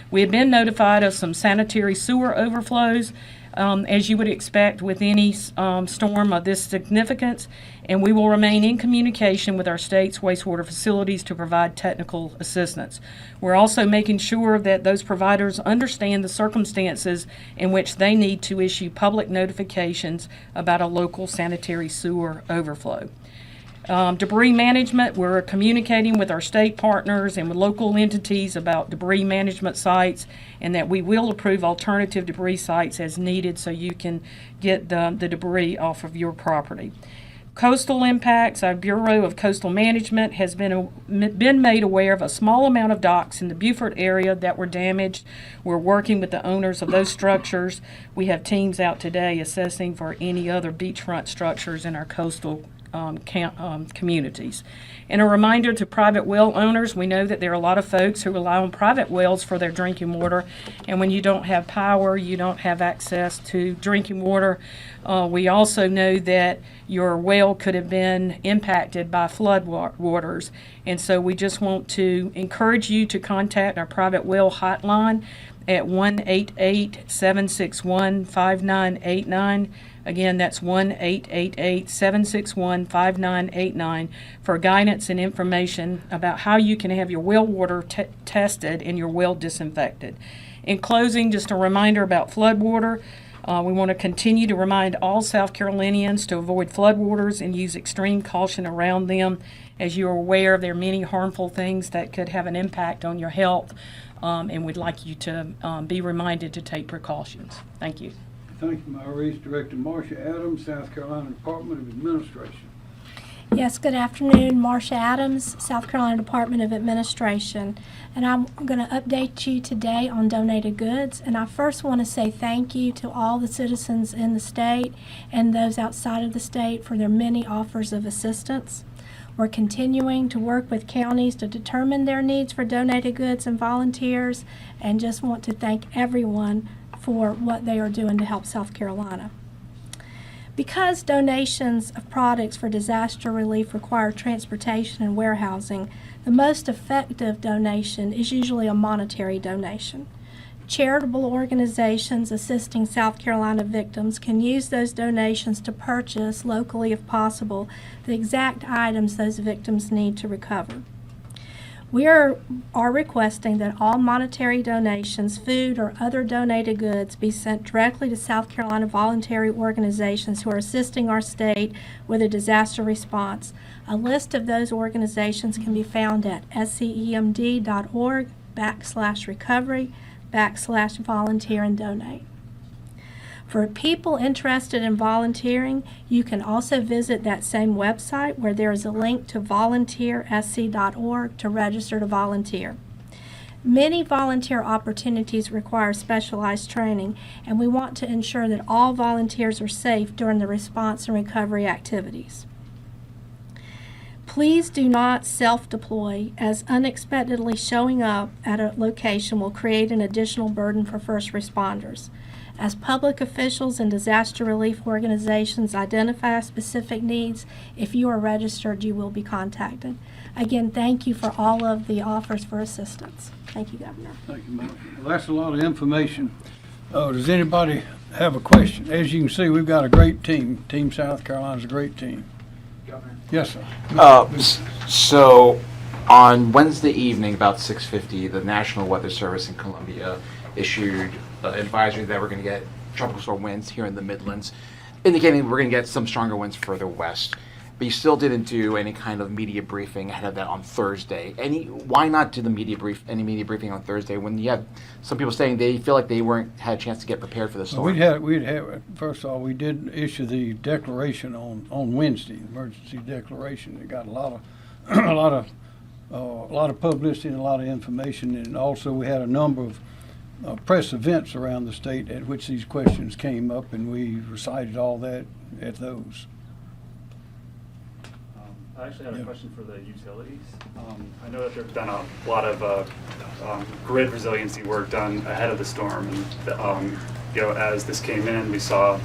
We have been notified of some sanitary sewer overflows, as you would expect with any storm of this significance, and we will remain in communication with our state's wastewater facilities to provide technical assistance. We're also making sure that those providers understand the circumstances in which they need to issue public notifications about a local sanitary sewer overflow. Debris management, we're communicating with our state partners and with local entities about debris management sites, and that we will approve alternative debris sites as needed so you can get the debris off of your property. Coastal impacts, our Bureau of Coastal Management has been made aware of a small amount of docks in the Beaufort area that were damaged. We're working with the owners of those structures. We have teams out today assessing for any other beachfront structures in our coastal communities. And a reminder to private well owners, we know that there are a lot of folks who rely on private wells for their drinking water, and when you don't have power, you don't have access to drinking water. We also know that your well could have been impacted by flood waters, and so we just want to encourage you to contact our private well hotline at 1-888-761-5989. Again, that's 1-888-761-5989 for guidance and information about how you can have your well water tested and your well disinfected. In closing, just a reminder about flood water. We want to continue to remind all South Carolinians to avoid floodwaters and use extreme caution around them. As you are aware, there are many harmful things that could have an impact on your health, and we'd like you to be reminded to take precautions. Thank you. Thank you, Maurice. Director Marcia Adams, South Carolina Department of Administration. Yes, good afternoon. Marcia Adams, South Carolina Department of Administration. And I'm going to update you today on donated goods. And I first want to say thank you to all the citizens in the state and those outside of the state for their many offers of assistance. We're continuing to work with counties to determine their needs for donated goods and volunteers, and just want to thank everyone for what they are doing to help South Carolina. Because donations of products for disaster relief require transportation and warehousing, the most effective donation is usually a monetary donation. Charitable organizations assisting South Carolina victims can use those donations to purchase locally, if possible, the exact items those victims need to recover. We are requesting that all monetary donations, food, or other donated goods be sent directly to South Carolina voluntary organizations who are assisting our state with a disaster response. A list of those organizations can be found at scemd.org/recovery/volunteer and donate. For people interested in volunteering, you can also visit that same website where there is a link to volunteersc.org to register to volunteer. Many volunteer opportunities require specialized training, and we want to ensure that all volunteers are safe during the response and recovery activities. Please do not self-deploy, as unexpectedly showing up at a location will create an additional burden for first responders. As public officials and disaster relief organizations identify specific needs, if you are registered, you will be contacted. Again, thank you for all of the offers for assistance. Thank you, Governor. Thank you, Mark. Well, that's a lot of information. Does anybody have a question? As you can see, we've got a great team. Team South Carolina's a great team. Governor? Yes, sir. So on Wednesday evening, about 6:50, the National Weather Service in Columbia issued an advisory that we're going to get tropical storm winds here in the Midlands, indicating we're going to get some stronger winds further west. But you still didn't do any kind of media briefing ahead of that on Thursday. Why not do any media briefing on Thursday when you have some people saying they feel like they had a chance to get prepared for the storm? First of all, we did issue the declaration on Wednesday, emergency declaration. It got a lot of publicity and a lot of information, and also we had a number of press events around the state at which these questions came up, and we recited all that at those. I actually have a question for the utilities. I know that there's been a lot of grid resiliency work done ahead of the storm, and as this came in, we saw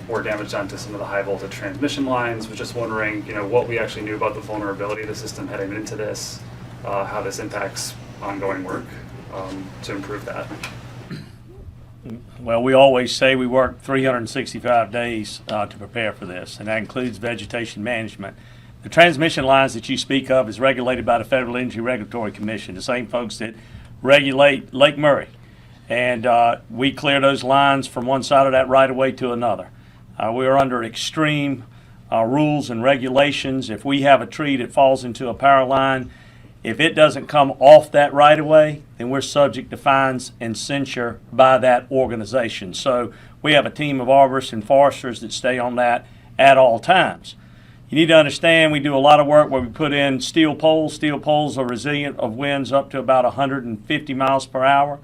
more damage done to some of the high voltage transmission lines. Was just wondering, what we actually knew about the vulnerability of the system heading into this, how this impacts ongoing work to improve that. Well, we always say we work 365 days to prepare for this, and that includes vegetation management. The transmission lines that you speak of is regulated by the Federal Energy Regulatory Commission, the same folks that regulate Lake Murray. And we clear those lines from one side of that right-of-way to another. We are under extreme rules and regulations. If we have a tree that falls into a power line, if it doesn't come off that right-of-way, then we're subject to fines and censure by that organization. So we have a team of arborists and foresters that stay on that at all times. You need to understand we do a lot of work where we put in steel poles. Steel poles are resilient of winds up to about 150 miles per hour.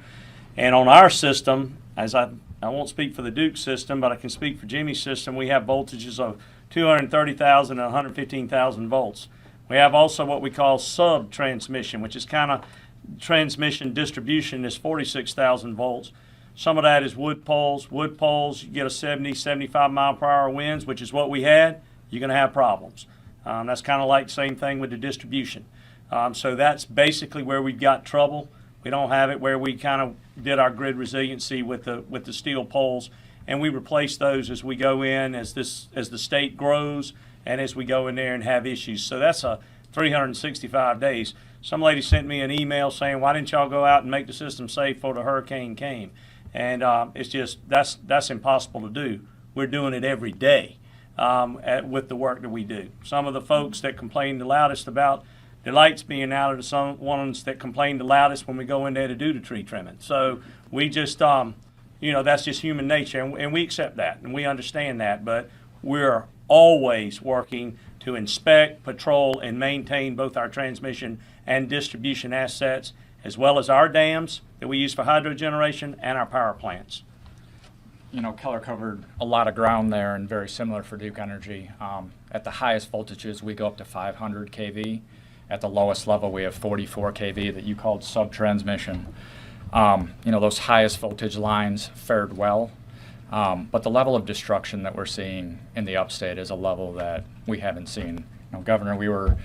And on our system, as I won't speak for the Duke system, but I can speak for Jimmy's system, we have voltages of 230,000 and 115,000 volts. We have also what we call sub-transmission, which is kind of transmission distribution is 46,000 volts. Some of that is wood poles. Wood poles, you get a 70, 75 mile per hour winds, which is what we had. You're going to have problems. That's kind of like the same thing with the distribution. So that's basically where we've got trouble. We don't have it where we kind of did our grid resiliency with the steel poles, and we replace those as we go in, as the state grows, and as we go in there and have issues. So that's a 365 days. Some lady sent me an email saying, why didn't y'all go out and make the system safe before the hurricane came? And it's just, that's impossible to do. We're doing it every day. With the work that we do. Some of the folks that complain the loudest about the lights being out are the some ones that complain the loudest when we go in there to do the tree trimming. So we just, that's just human nature, and we accept that, and we understand that, but we're always working to inspect, patrol, and maintain both our transmission and distribution assets, as well as our dams that we use for hydro generation and our power plants. Keller covered a lot of ground there, and very similar for Duke Energy. At the highest voltages, we go up to 500 kV. At the lowest level, we have 44 kV that you called sub-transmission. Those highest voltage lines fared well, but the level of destruction that we're seeing in the upstate is a level that we haven't seen. Governor, we were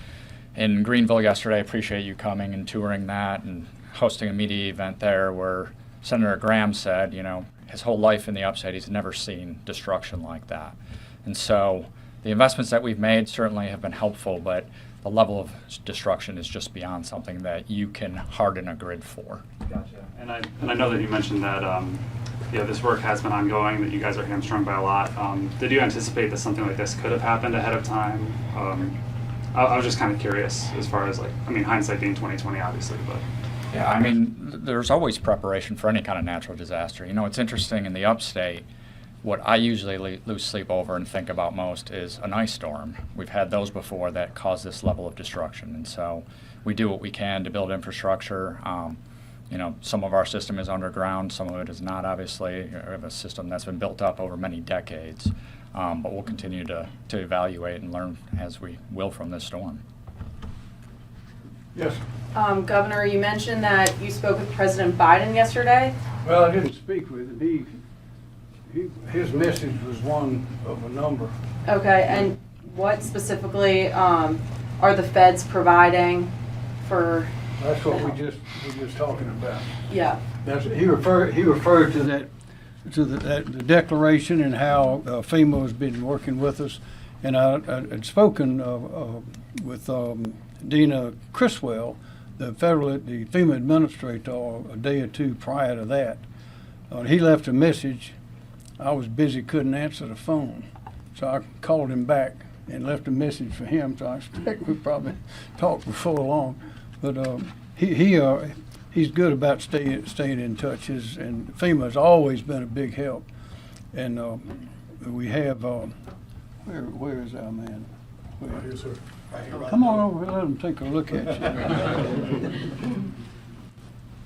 in Greenville yesterday. I appreciate you coming and touring that and hosting a media event there where Senator Graham said, his whole life in the upstate, he's never seen destruction like that. And so the investments that we've made certainly have been helpful, but the the level of destruction is just beyond something that you can harden a grid for. Gotcha. And I know that you mentioned that this work has been ongoing, that you guys are hamstrung by a lot. Did you anticipate that something like this could have happened ahead of time? I was just kind of curious as far as hindsight being 20/20, obviously, but. Yeah, I mean, there's always preparation for any kind of natural disaster. You know, it's interesting in the upstate, what I usually lose sleep over and think about most is an ice storm. We've had those before that cause this level of destruction, and so we do what we can to build infrastructure. You know, some of our system is underground, some of it is not, obviously. We have a system that's been built up over many decades, but we'll continue to evaluate and learn as we will from this storm. Yes. Governor, you mentioned that you spoke with President Biden yesterday. Well, I didn't speak with him. His message was one of a number. Okay, and what specifically are the feds providing for? That's what we just talking about. Yeah. He referred to that the declaration and how FEMA has been working with us, and I had spoken with Dina Criswell, the FEMA administrator, a day or two prior to that. He left a message. I was busy, couldn't answer the phone, so I called him back and left a message for him. So I expect we probably talked before long, but he's good about staying in touch. And FEMA has always been a big help, and we have where is our man? Right here, sir. Come on over and let him take a look at you.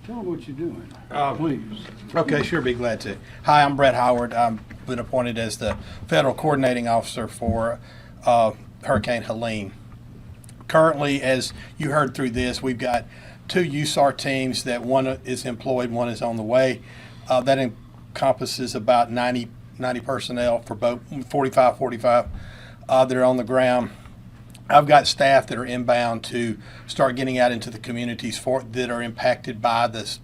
Tell them what you're doing, please. Okay, sure, be glad to. Hi, I'm Brett Howard. I've been appointed as the Federal Coordinating Officer for Hurricane Helene. Currently, as you heard through this, we've got 2 USAR teams that one is employed, one is on the way. That encompasses about 90 personnel for both 45 that are on the ground. I've got staff that are inbound to start getting out into the communities that are impacted by this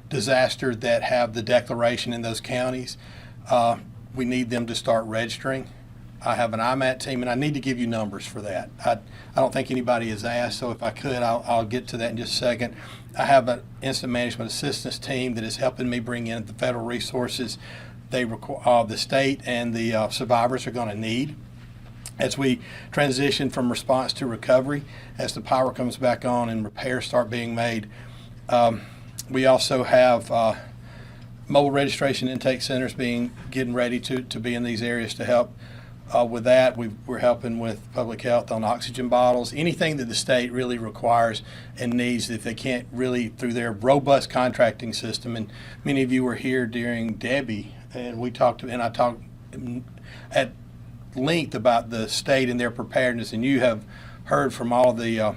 disaster that have the declaration in those counties. We need them to start registering. I have an IMAT team, and I need to give you numbers for that. I don't think anybody has asked, so if I could, I'll get to that in just a second. I have an incident management assistance team that is helping me bring in the federal resources the state and the survivors are going to need as we transition from response to recovery, as the power comes back on and repairs start being made. We also have mobile registration intake centers getting ready to be in these areas to help with that. We're helping with public health on oxygen bottles, anything that the state really requires and needs if they can't really through their robust contracting system. And many of you were here during Debbie, and I talked at length about the state and their preparedness, and you have heard from all of the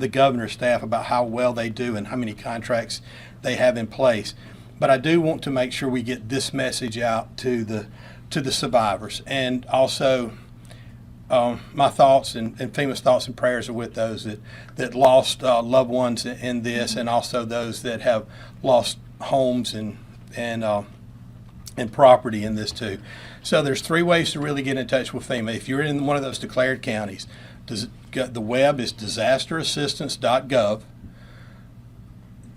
governor's staff about how well they do and how many contracts they have in place. But I do want to make sure we get this message out to the survivors, and also my thoughts and FEMA's thoughts and prayers are with those that lost loved ones in this, and also those that have lost homes and property in this too. So there's 3 ways to really get in touch with FEMA. If you're in one of those declared counties, the web is disasterassistance.gov.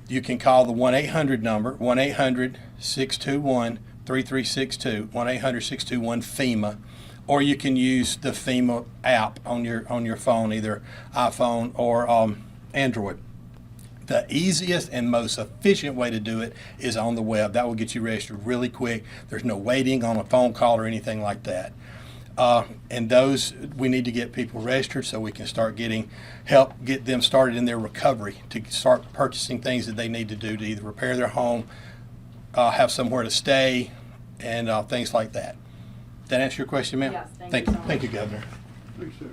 You can call the 1-800 number, 1-800-621-3362, 1-800-621-FEMA, or you can use the FEMA app on your phone, either iPhone or Android. The easiest and most efficient way to do it is on the web. That will get you registered really quick. There's no waiting on a phone call or anything like that. And those, we need to get people registered so we can start get them started in their recovery, to start purchasing things that they need to do to either repair their home, have somewhere to stay, and things like that. Did that answer your question, ma'am? Yes, thank you. Thank you, Governor. Thanks, sir.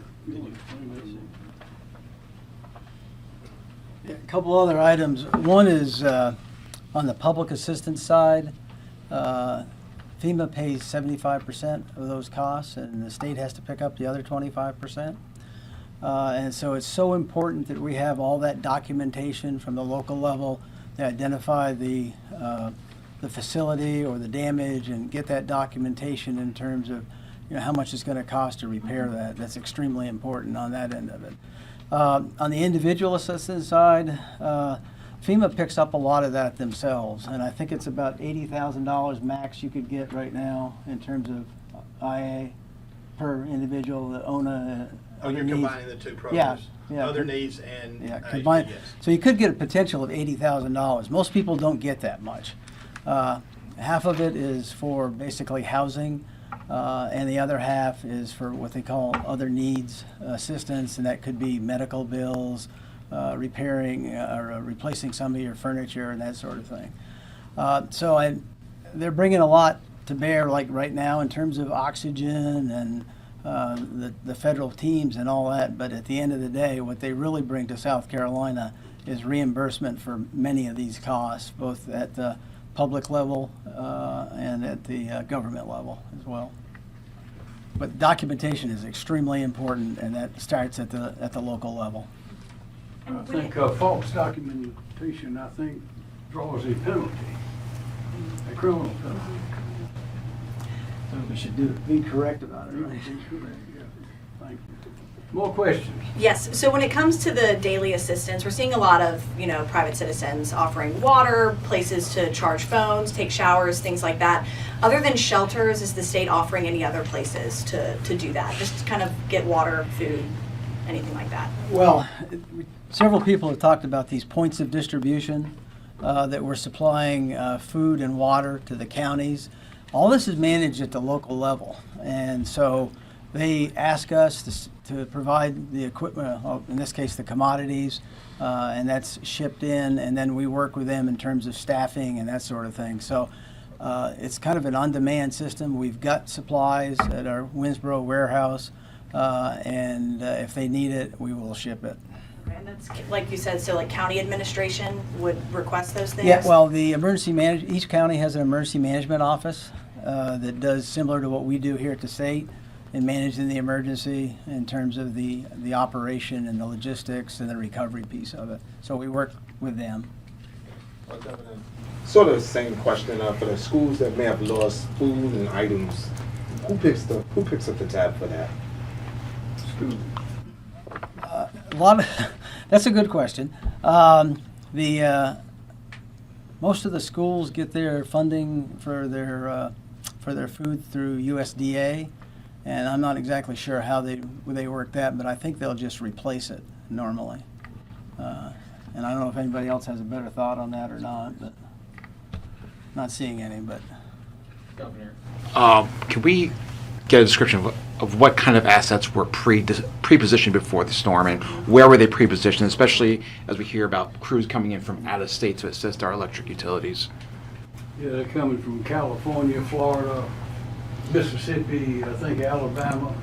A couple other items. One is on the public assistance side. FEMA pays 75% of those costs, and the state has to pick up the other 25%. And so it's so important that we have all that documentation from the local level to identify the facility or the damage, and get that documentation in terms of how much it's going to cost to repair that. That's extremely important on that end of it. On the individual assistance side, FEMA picks up a lot of that themselves, and I think it's about $80,000 max you could get right now in terms of IA per individual that own a. Oh, you're needs. combining the two programs? Yeah. Other needs and combined. yes. So you could get a potential of $80,000. Most people don't get that much. Half of it is for basically housing, and the other half is for what they call other needs assistance, and that could be medical bills, repairing or replacing some of your furniture and that sort of thing. They're bringing a lot to bear, like right now, in terms of oxygen and the federal teams and all that. But at the end of the day, what they really bring to South Carolina is reimbursement for many of these costs, both at the public level and at the government level as well. But documentation is extremely important, and that starts at the local level. I think false documentation, draws a penalty, a criminal penalty. So we should be correct about it, right? Be correct, yeah. Thank you. More questions? Yes, so when it comes to the daily assistance, we're seeing a lot of, private citizens offering water, places to charge phones, take showers, things like that. Other than shelters, is the state offering any other places to do that? Just to kind of get water, food, anything like that? Well, several people have talked about these points of distribution that we're supplying food and water to the counties. All this is managed at the local level, and so they ask us to provide the equipment, in this case the commodities, and that's shipped in, and then we work with them in terms of staffing and that sort of thing. So it's kind of an on-demand system. We've got supplies at our Winsboro warehouse, and if they need it, we will ship it. And that's, like you said, so like county administration would request those things? Yeah, well, the each county has an emergency management office that does similar to what we do here at the state in managing the emergency in terms of the operation and the logistics and the recovery piece of it. So we work with them. Sort of the same question for the schools that may have lost food and items. Who picks up the tab for that? School. That's a good question. Most of the schools get their funding for their food through USDA, and I'm not exactly sure how they work that, but I think they'll just replace it normally. And I don't know if anybody else has a better thought on that or not, but not seeing any. But Governor, can we get a description of what kind of assets were pre-positioned before the storm, and where were they pre-positioned, especially as we hear about crews coming in from out of state to assist our electric utilities? Yeah, they're coming from California, Florida, Mississippi, I think Alabama.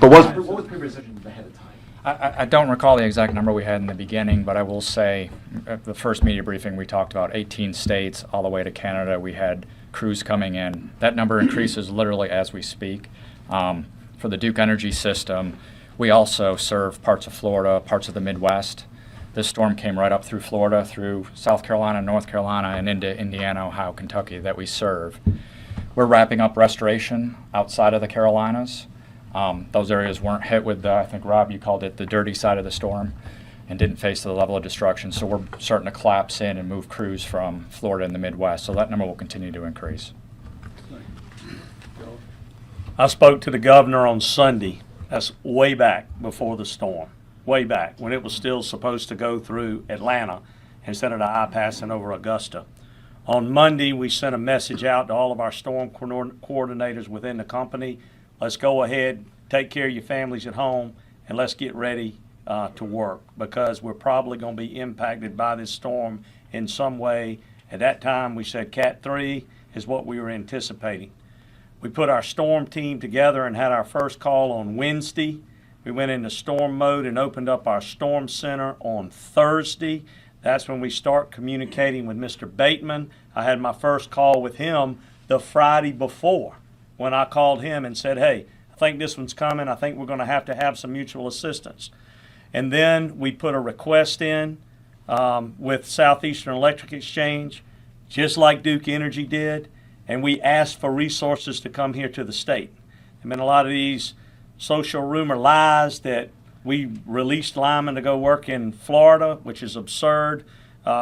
But what was pre-positioned ahead of time? I don't recall the exact number we had in the beginning, but I will say at the first media briefing we talked about 18 states all the way to Canada. We had crews coming in. That number increases literally as we speak. For the Duke Energy system, we also serve parts of Florida, parts of the Midwest. This storm came right up through Florida, through South Carolina, North Carolina, and into Indiana, Ohio, Kentucky that we serve. We're wrapping up restoration outside of the Carolinas. Those areas weren't hit with I think, Rob, you called it the dirty side of the storm, and didn't face the level of destruction. So we're starting to collapse in and move crews from Florida and the Midwest. So that number will continue to increase. I spoke to the governor on Sunday. That's way back before the storm. Way back when it was still supposed to go through Atlanta instead of the I-passing over Augusta. On Monday, we sent a message out to all of our storm coordinators within the company. Let's go ahead, take care of your families at home, and let's get ready to work, because we're probably going to be impacted by this storm in some way. At that time, we said Cat 3 is what we were anticipating. We put our storm team together and had our first call on Wednesday. We went into storm mode and opened up our storm center on Thursday. That's when we start communicating with Mr. Bateman. I had my first call with him the Friday before, when I called him and said, hey, I think this one's coming. I think we're going to have some mutual assistance. And then we put a request in with Southeastern Electric Exchange, just like Duke Energy did, and we asked for resources to come here to the state. There have been a lot of these social rumor lies that we released linemen to go work in Florida, which is absurd.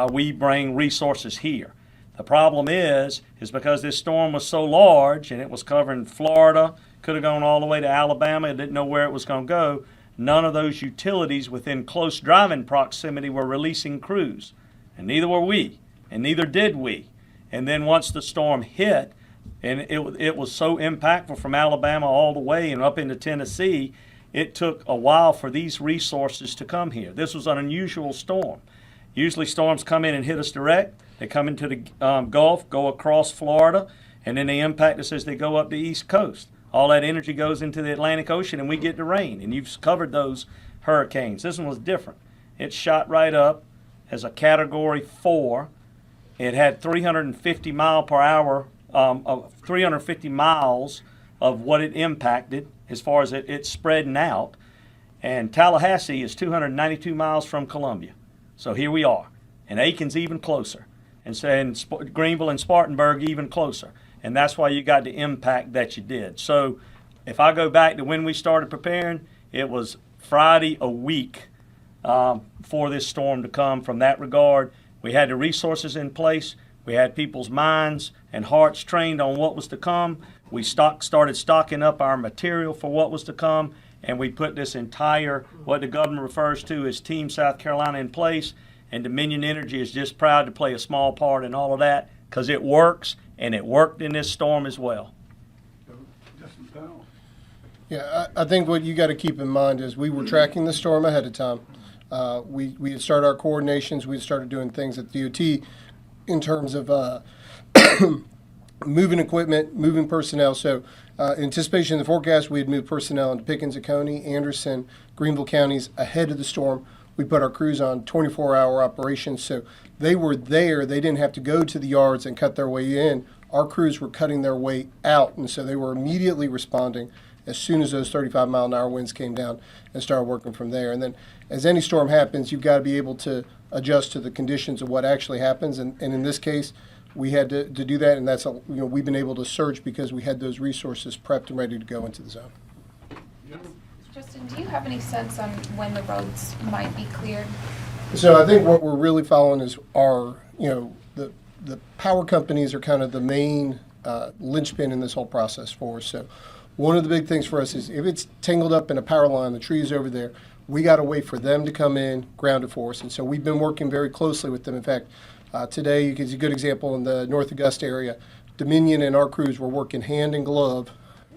We bring resources here. The problem is because this storm was so large and it was covering Florida, could have gone all the way to Alabama, it didn't know where it was going to go. None of those utilities within close driving proximity were releasing crews, and neither were we, and neither did we. And then once the storm hit, and it was so impactful from Alabama all the way and up into Tennessee, it took a while for these resources to come here. This was an unusual storm. Usually storms come in and hit us direct. They come into the Gulf, go across Florida, and then they impact us as they go up the East Coast. All that energy goes into the Atlantic Ocean, and we get the rain. And you've covered those hurricanes. This one was different. It shot right up as a Category 4. It had 350 mile per hour, 350 miles of what it impacted as far as it spreading out. And Tallahassee is 292 miles from Columbia. So here we are. And Aiken's even closer. And Greenville and Spartanburg even closer. And that's why you got the impact that you did. So if I go back to when we started preparing, it was Friday a week for this storm to come. From that regard, we had the resources in place. We had people's minds and hearts trained on what was to come. We started stocking up our material for what was to come. And we put this entire, what the governor refers to as Team South Carolina, in place. And Dominion Energy is just proud to play a small part in all of that because it works, and it worked in this storm as well. Yeah, I think what you got to keep in mind is we were tracking the storm ahead of time. We had started our coordinations. We had started doing things at DOT in terms of moving equipment, moving personnel. So anticipation in the forecast, we had moved personnel into Pickens County, Anderson, Greenville counties ahead of the storm. We put our crews on 24-hour operations, so they were there. They didn't have to go to the yards and cut their way in. Our crews were cutting their way out, and so they were immediately responding as soon as those 35-mile-an-hour winds came down and started working from there. And then as any storm happens, you've got to be able to adjust to the conditions of what actually happens, and in this case, we had to do that, and that's we've been able to surge because we had those resources prepped and ready to go into the zone. Justin, do you have any sense on when the roads might be cleared? So I think what we're really following is the power companies are kind of the main linchpin in this whole process for us. So one of the big things for us is if it's tangled up in a power line, the trees over there, we got to wait for them to come in, ground it for us. And so we've been working very closely with them. In fact, today is a good example in the North Augusta area. Dominion and our crews were working hand in glove.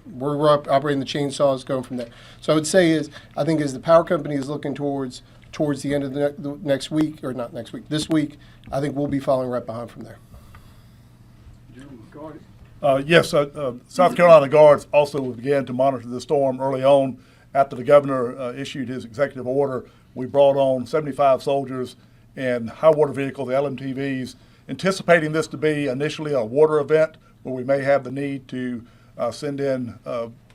We're operating the chainsaws, going from there. So I would say I think as the power company is looking towards the end of the next week, or not next week, this week, I think we'll be following right behind from there. Yes, South Carolina Guards also began to monitor the storm early on. After the governor issued his executive order, we brought on 75 soldiers and high water vehicles, the LMTVs, anticipating this to be initially a water event where we may have the need to send in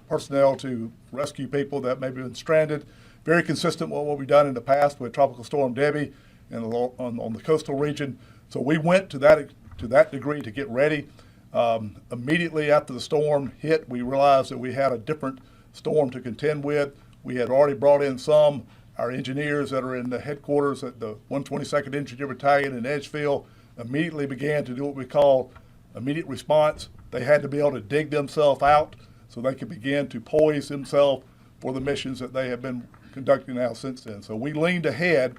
personnel to rescue people that may have been stranded. Very consistent with what we've done in the past with Tropical Storm Debbie and on the coastal region. So we went to that degree to get ready. Immediately after the storm hit, we realized that we had a different storm to contend with. We had already brought in our engineers that are in the headquarters at the 122nd Infantry Battalion in Edgefield immediately began to do what we call immediate response. They had to be able to dig themselves out so they could begin to poise themselves for the missions that they have been conducting now since then. So we leaned ahead,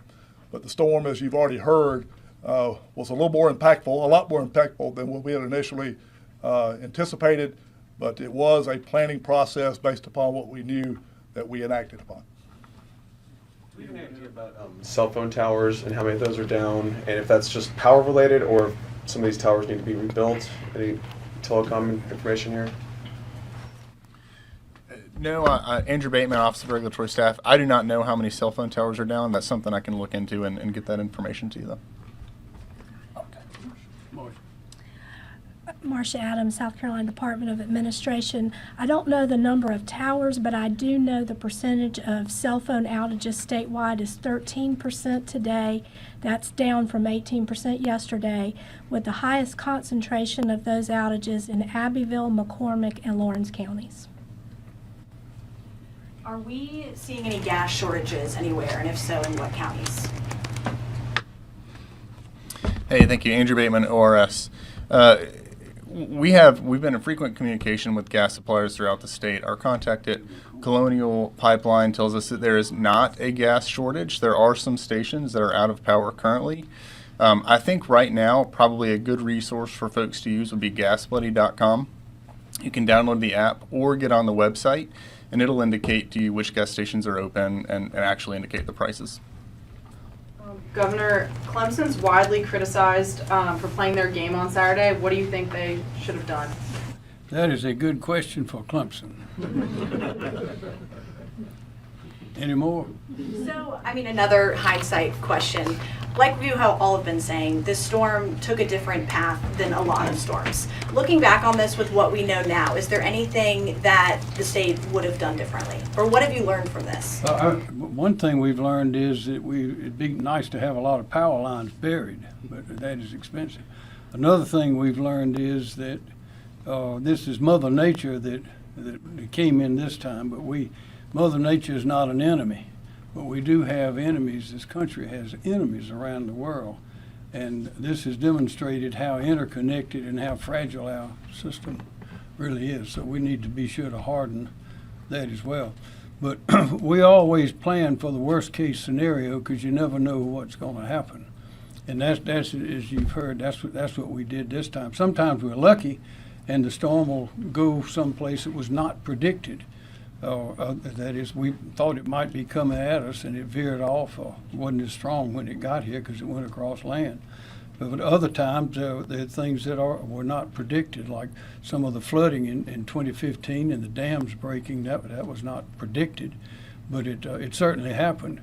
but the storm, as you've already heard, was a lot more impactful than what we had initially anticipated, but it was a planning process based upon what we knew that we enacted upon. Do you have an idea about cell phone towers and how many of those are down, and if that's just power related or if some of these towers need to be rebuilt? Any telecom information here? No, Andrew Bateman, Office of Regulatory Staff. I do not know how many cell phone towers are down. That's something I can look into and get that information to you, though. Marcia Adams, South Carolina Department of Administration. I don't know the number of towers, but I do know the percentage of cell phone outages statewide is 13% today. That's down from 18% yesterday, with the highest concentration of those outages in Abbeville, McCormick, and Lawrence counties. Are we seeing any gas shortages anywhere, and if so, in what counties? Hey, thank you. Andrew Bateman, ORS. We've been in frequent communication with gas suppliers throughout the state. Our contact at Colonial Pipeline tells us that there is not a gas shortage. There are some stations that are out of power currently. I think right now probably a good resource for folks to use would be gasbuddy.com. You can download the app or get on the website, and it'll indicate to you which gas stations are open and actually indicate the prices. Governor, Clemson's widely criticized for playing their game on Saturday. What do you think they should have done? That is a good question for Clemson. Any more? So, I mean, another hindsight question. Like you all have been saying, this storm took a different path than a lot of storms. Looking back on this with what we know now, is there anything that the state would have done differently? Or what have you learned from this? One thing we've learned is that it'd be nice to have a lot of power lines buried, but that is expensive. Another thing we've learned is that this is Mother Nature that came in this time, but Mother Nature is not an enemy. But we do have enemies. This country has enemies around the world. And this has demonstrated how interconnected and how fragile our system really is. So we need to be sure to harden that as well. But we always plan for the worst case scenario because you never know what's going to happen. And that's as you've heard, that's what we did this time. Sometimes we're lucky and the storm will go someplace that was not predicted. That is, we thought it might be coming at us and it veered off or wasn't as strong when it got here because it went across land. But other times there are things that were not predicted, like some of the flooding in 2015 and the dams breaking. That was not predicted, but it certainly happened.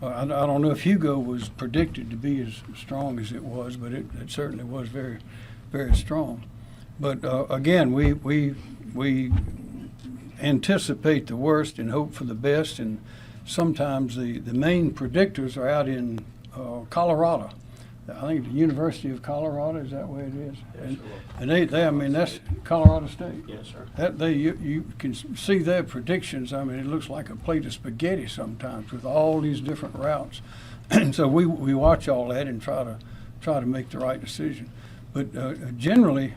I don't know if Hugo was predicted to be as strong as it was, but it certainly was very, very strong. But again, we anticipate the worst and hope for the best, and sometimes the main predictors are out in Colorado. I think the University of Colorado, is that where it is? And they I mean, that's Colorado State. Yes, sir. You can see their predictions. I mean, it looks like a plate of spaghetti sometimes with all these different routes. And so we watch all that and try to make the right decision. But generally,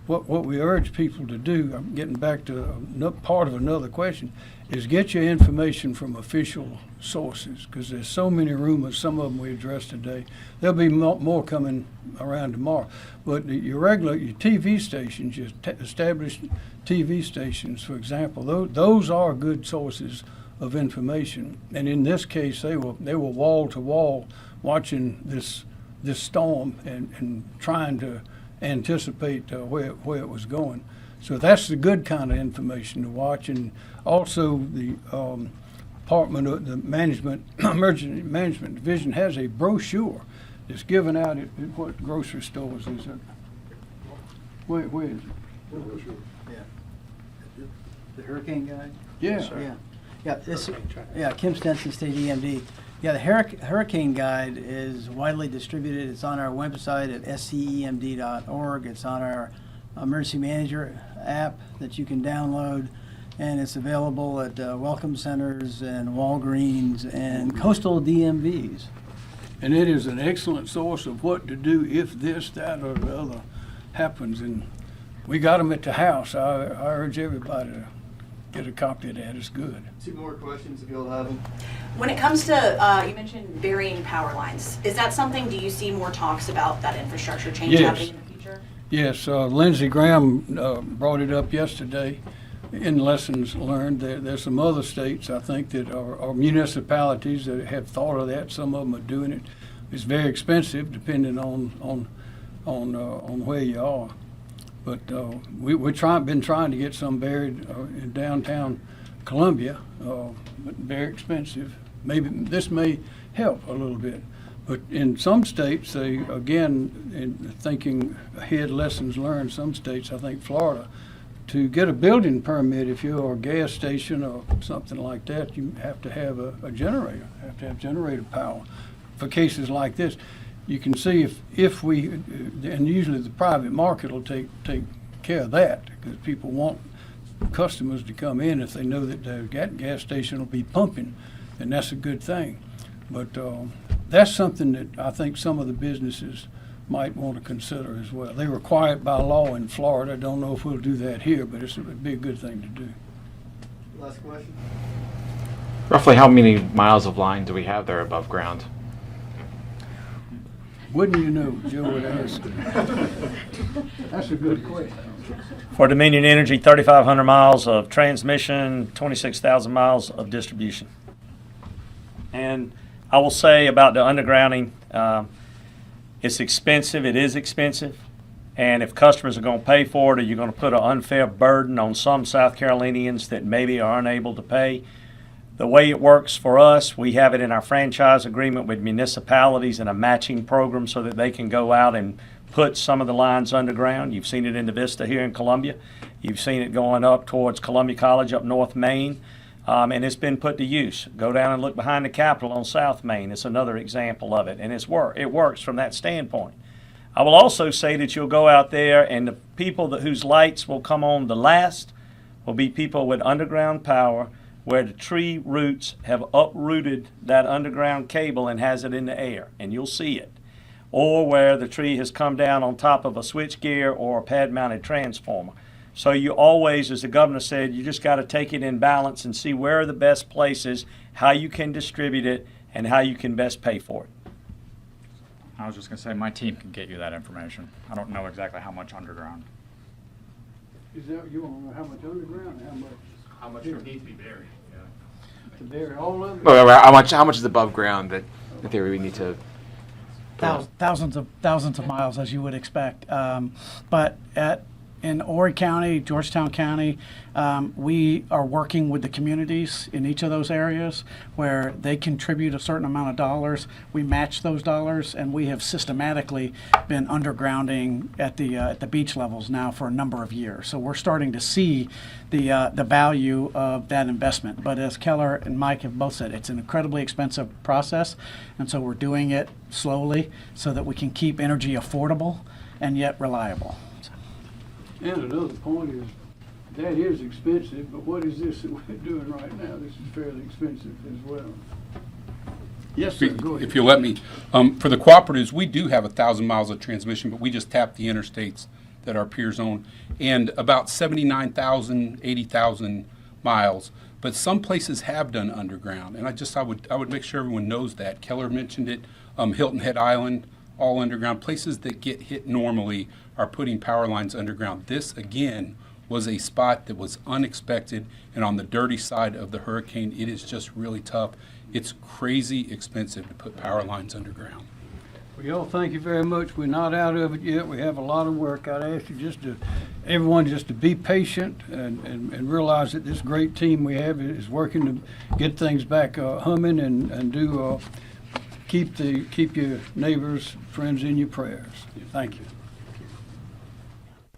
what we urge people to do, I'm getting back to part of another question, is get your information from official sources, because there's so many rumors. Some of them we addressed today. There'll be more coming around tomorrow. But your TV stations, your established TV stations, for example, those are good sources of information. And in this case, they were wall to wall watching this storm and trying to anticipate where it was going. So that's the good kind of information to watch. And also the Department of the Emergency Management Division has a brochure that's given out at what grocery stores is it? Where is it? Yeah. The hurricane guide? Yeah. Yeah, Kim Stenson, State EMD. Yeah, the Hurricane Guide is widely distributed. It's on our website at scemd.org. It's on our Emergency Manager app that you can download, and it's available at Welcome Centers and Walgreens and coastal DMVs. And it is an excellent source of what to do if this, that, or the other happens. And we got them at the house. I urge everybody to get a copy of that. It's good. 2 more questions if you'll have them. When it comes to, you mentioned burying power lines. Is that something, do you see more talks about that infrastructure change happening in the future? Yes, Lindsey Graham brought it up yesterday in lessons learned. There's some other states, I think, that are municipalities that have thought of that. Some of them are doing it. It's very expensive depending on where you are. But we've been trying to get some buried in downtown Columbia, but very expensive. Maybe this may help a little bit. But in some states, they, again, in thinking ahead, lessons learned, some states, I think Florida, to get a building permit, if you're a gas station or something like that, you have to have a generator, have to have generator power for cases like this. You can see if we, and usually the private market will take care of that, because people want customers to come in if they know that the gas station will be pumping, then that's a good thing. But that's something that I think some of the businesses might want to consider as well. They require it by law in Florida. I don't know if we'll do that here, but it'd be a good thing to do. Last question. Roughly how many miles of line do we have there above ground? Wouldn't you know, Joe would ask. That's a good question. For Dominion Energy, 3,500 miles of transmission, 26,000 miles of distribution. And I will say about the undergrounding, it's expensive. It is expensive. And if customers are going to pay for it, or you're going to put an unfair burden on some South Carolinians that maybe are unable to pay, the way it works for us, we have it in our franchise agreement with municipalities in a matching program so that they can go out and put some of the lines underground. You've seen it in the Vista here in Columbia. You've seen it going up towards Columbia College up North Main. And it's been put to use. Go down and look behind the Capitol on South Main. It's another example of it. And it works from that standpoint. I will also say that you'll go out there and the people whose lights will come on the last will be people with underground power where the tree roots have uprooted that underground cable and has it in the air, and you'll see it. Or where the tree has come down on top of a switchgear or a pad-mounted transformer. So you always, as the governor said, you just got to take it in balance and see where are the best places, how you can distribute it, and how you can best pay for it. I was just going to say, my team can get you that information. I don't know exactly how much underground. Is that, you want to know how much underground and how much? How much would need to be buried, To bury all of it? Well, how much is above ground that in theory we need to? Thousands of miles, as you would expect. But in Horry County, Georgetown County, we are working with the communities in each of those areas where they contribute a certain amount of dollars. We match those dollars, and we have systematically been undergrounding at the beach levels now for a number of years. So we're starting to see the value of that investment. But as Keller and Mike have both said, it's an incredibly expensive process, and so we're doing it slowly so that we can keep energy affordable and yet reliable. And another point is, that is expensive, but what is this that we're doing right now? This is fairly expensive as well. Yes, sir, go ahead. If you'll let me. For the cooperatives, we do have 1,000 miles of transmission, but we just tap the interstates that our peers own, and about 79,000, 80,000 miles. But some places have done underground, and I would make sure everyone knows that. Keller mentioned it, Hilton Head Island, all underground. Places that get hit normally are putting power lines underground. This, again, was a spot that was unexpected, and on the dirty side of the hurricane, it is just really tough. It's crazy expensive to put power lines underground. Well, y'all, thank you very much. We're not out of it yet. We have a lot of work. I'd ask you everyone just to be patient and realize that this great team we have is working to get things back humming and do keep your neighbors, friends in your prayers. Thank you.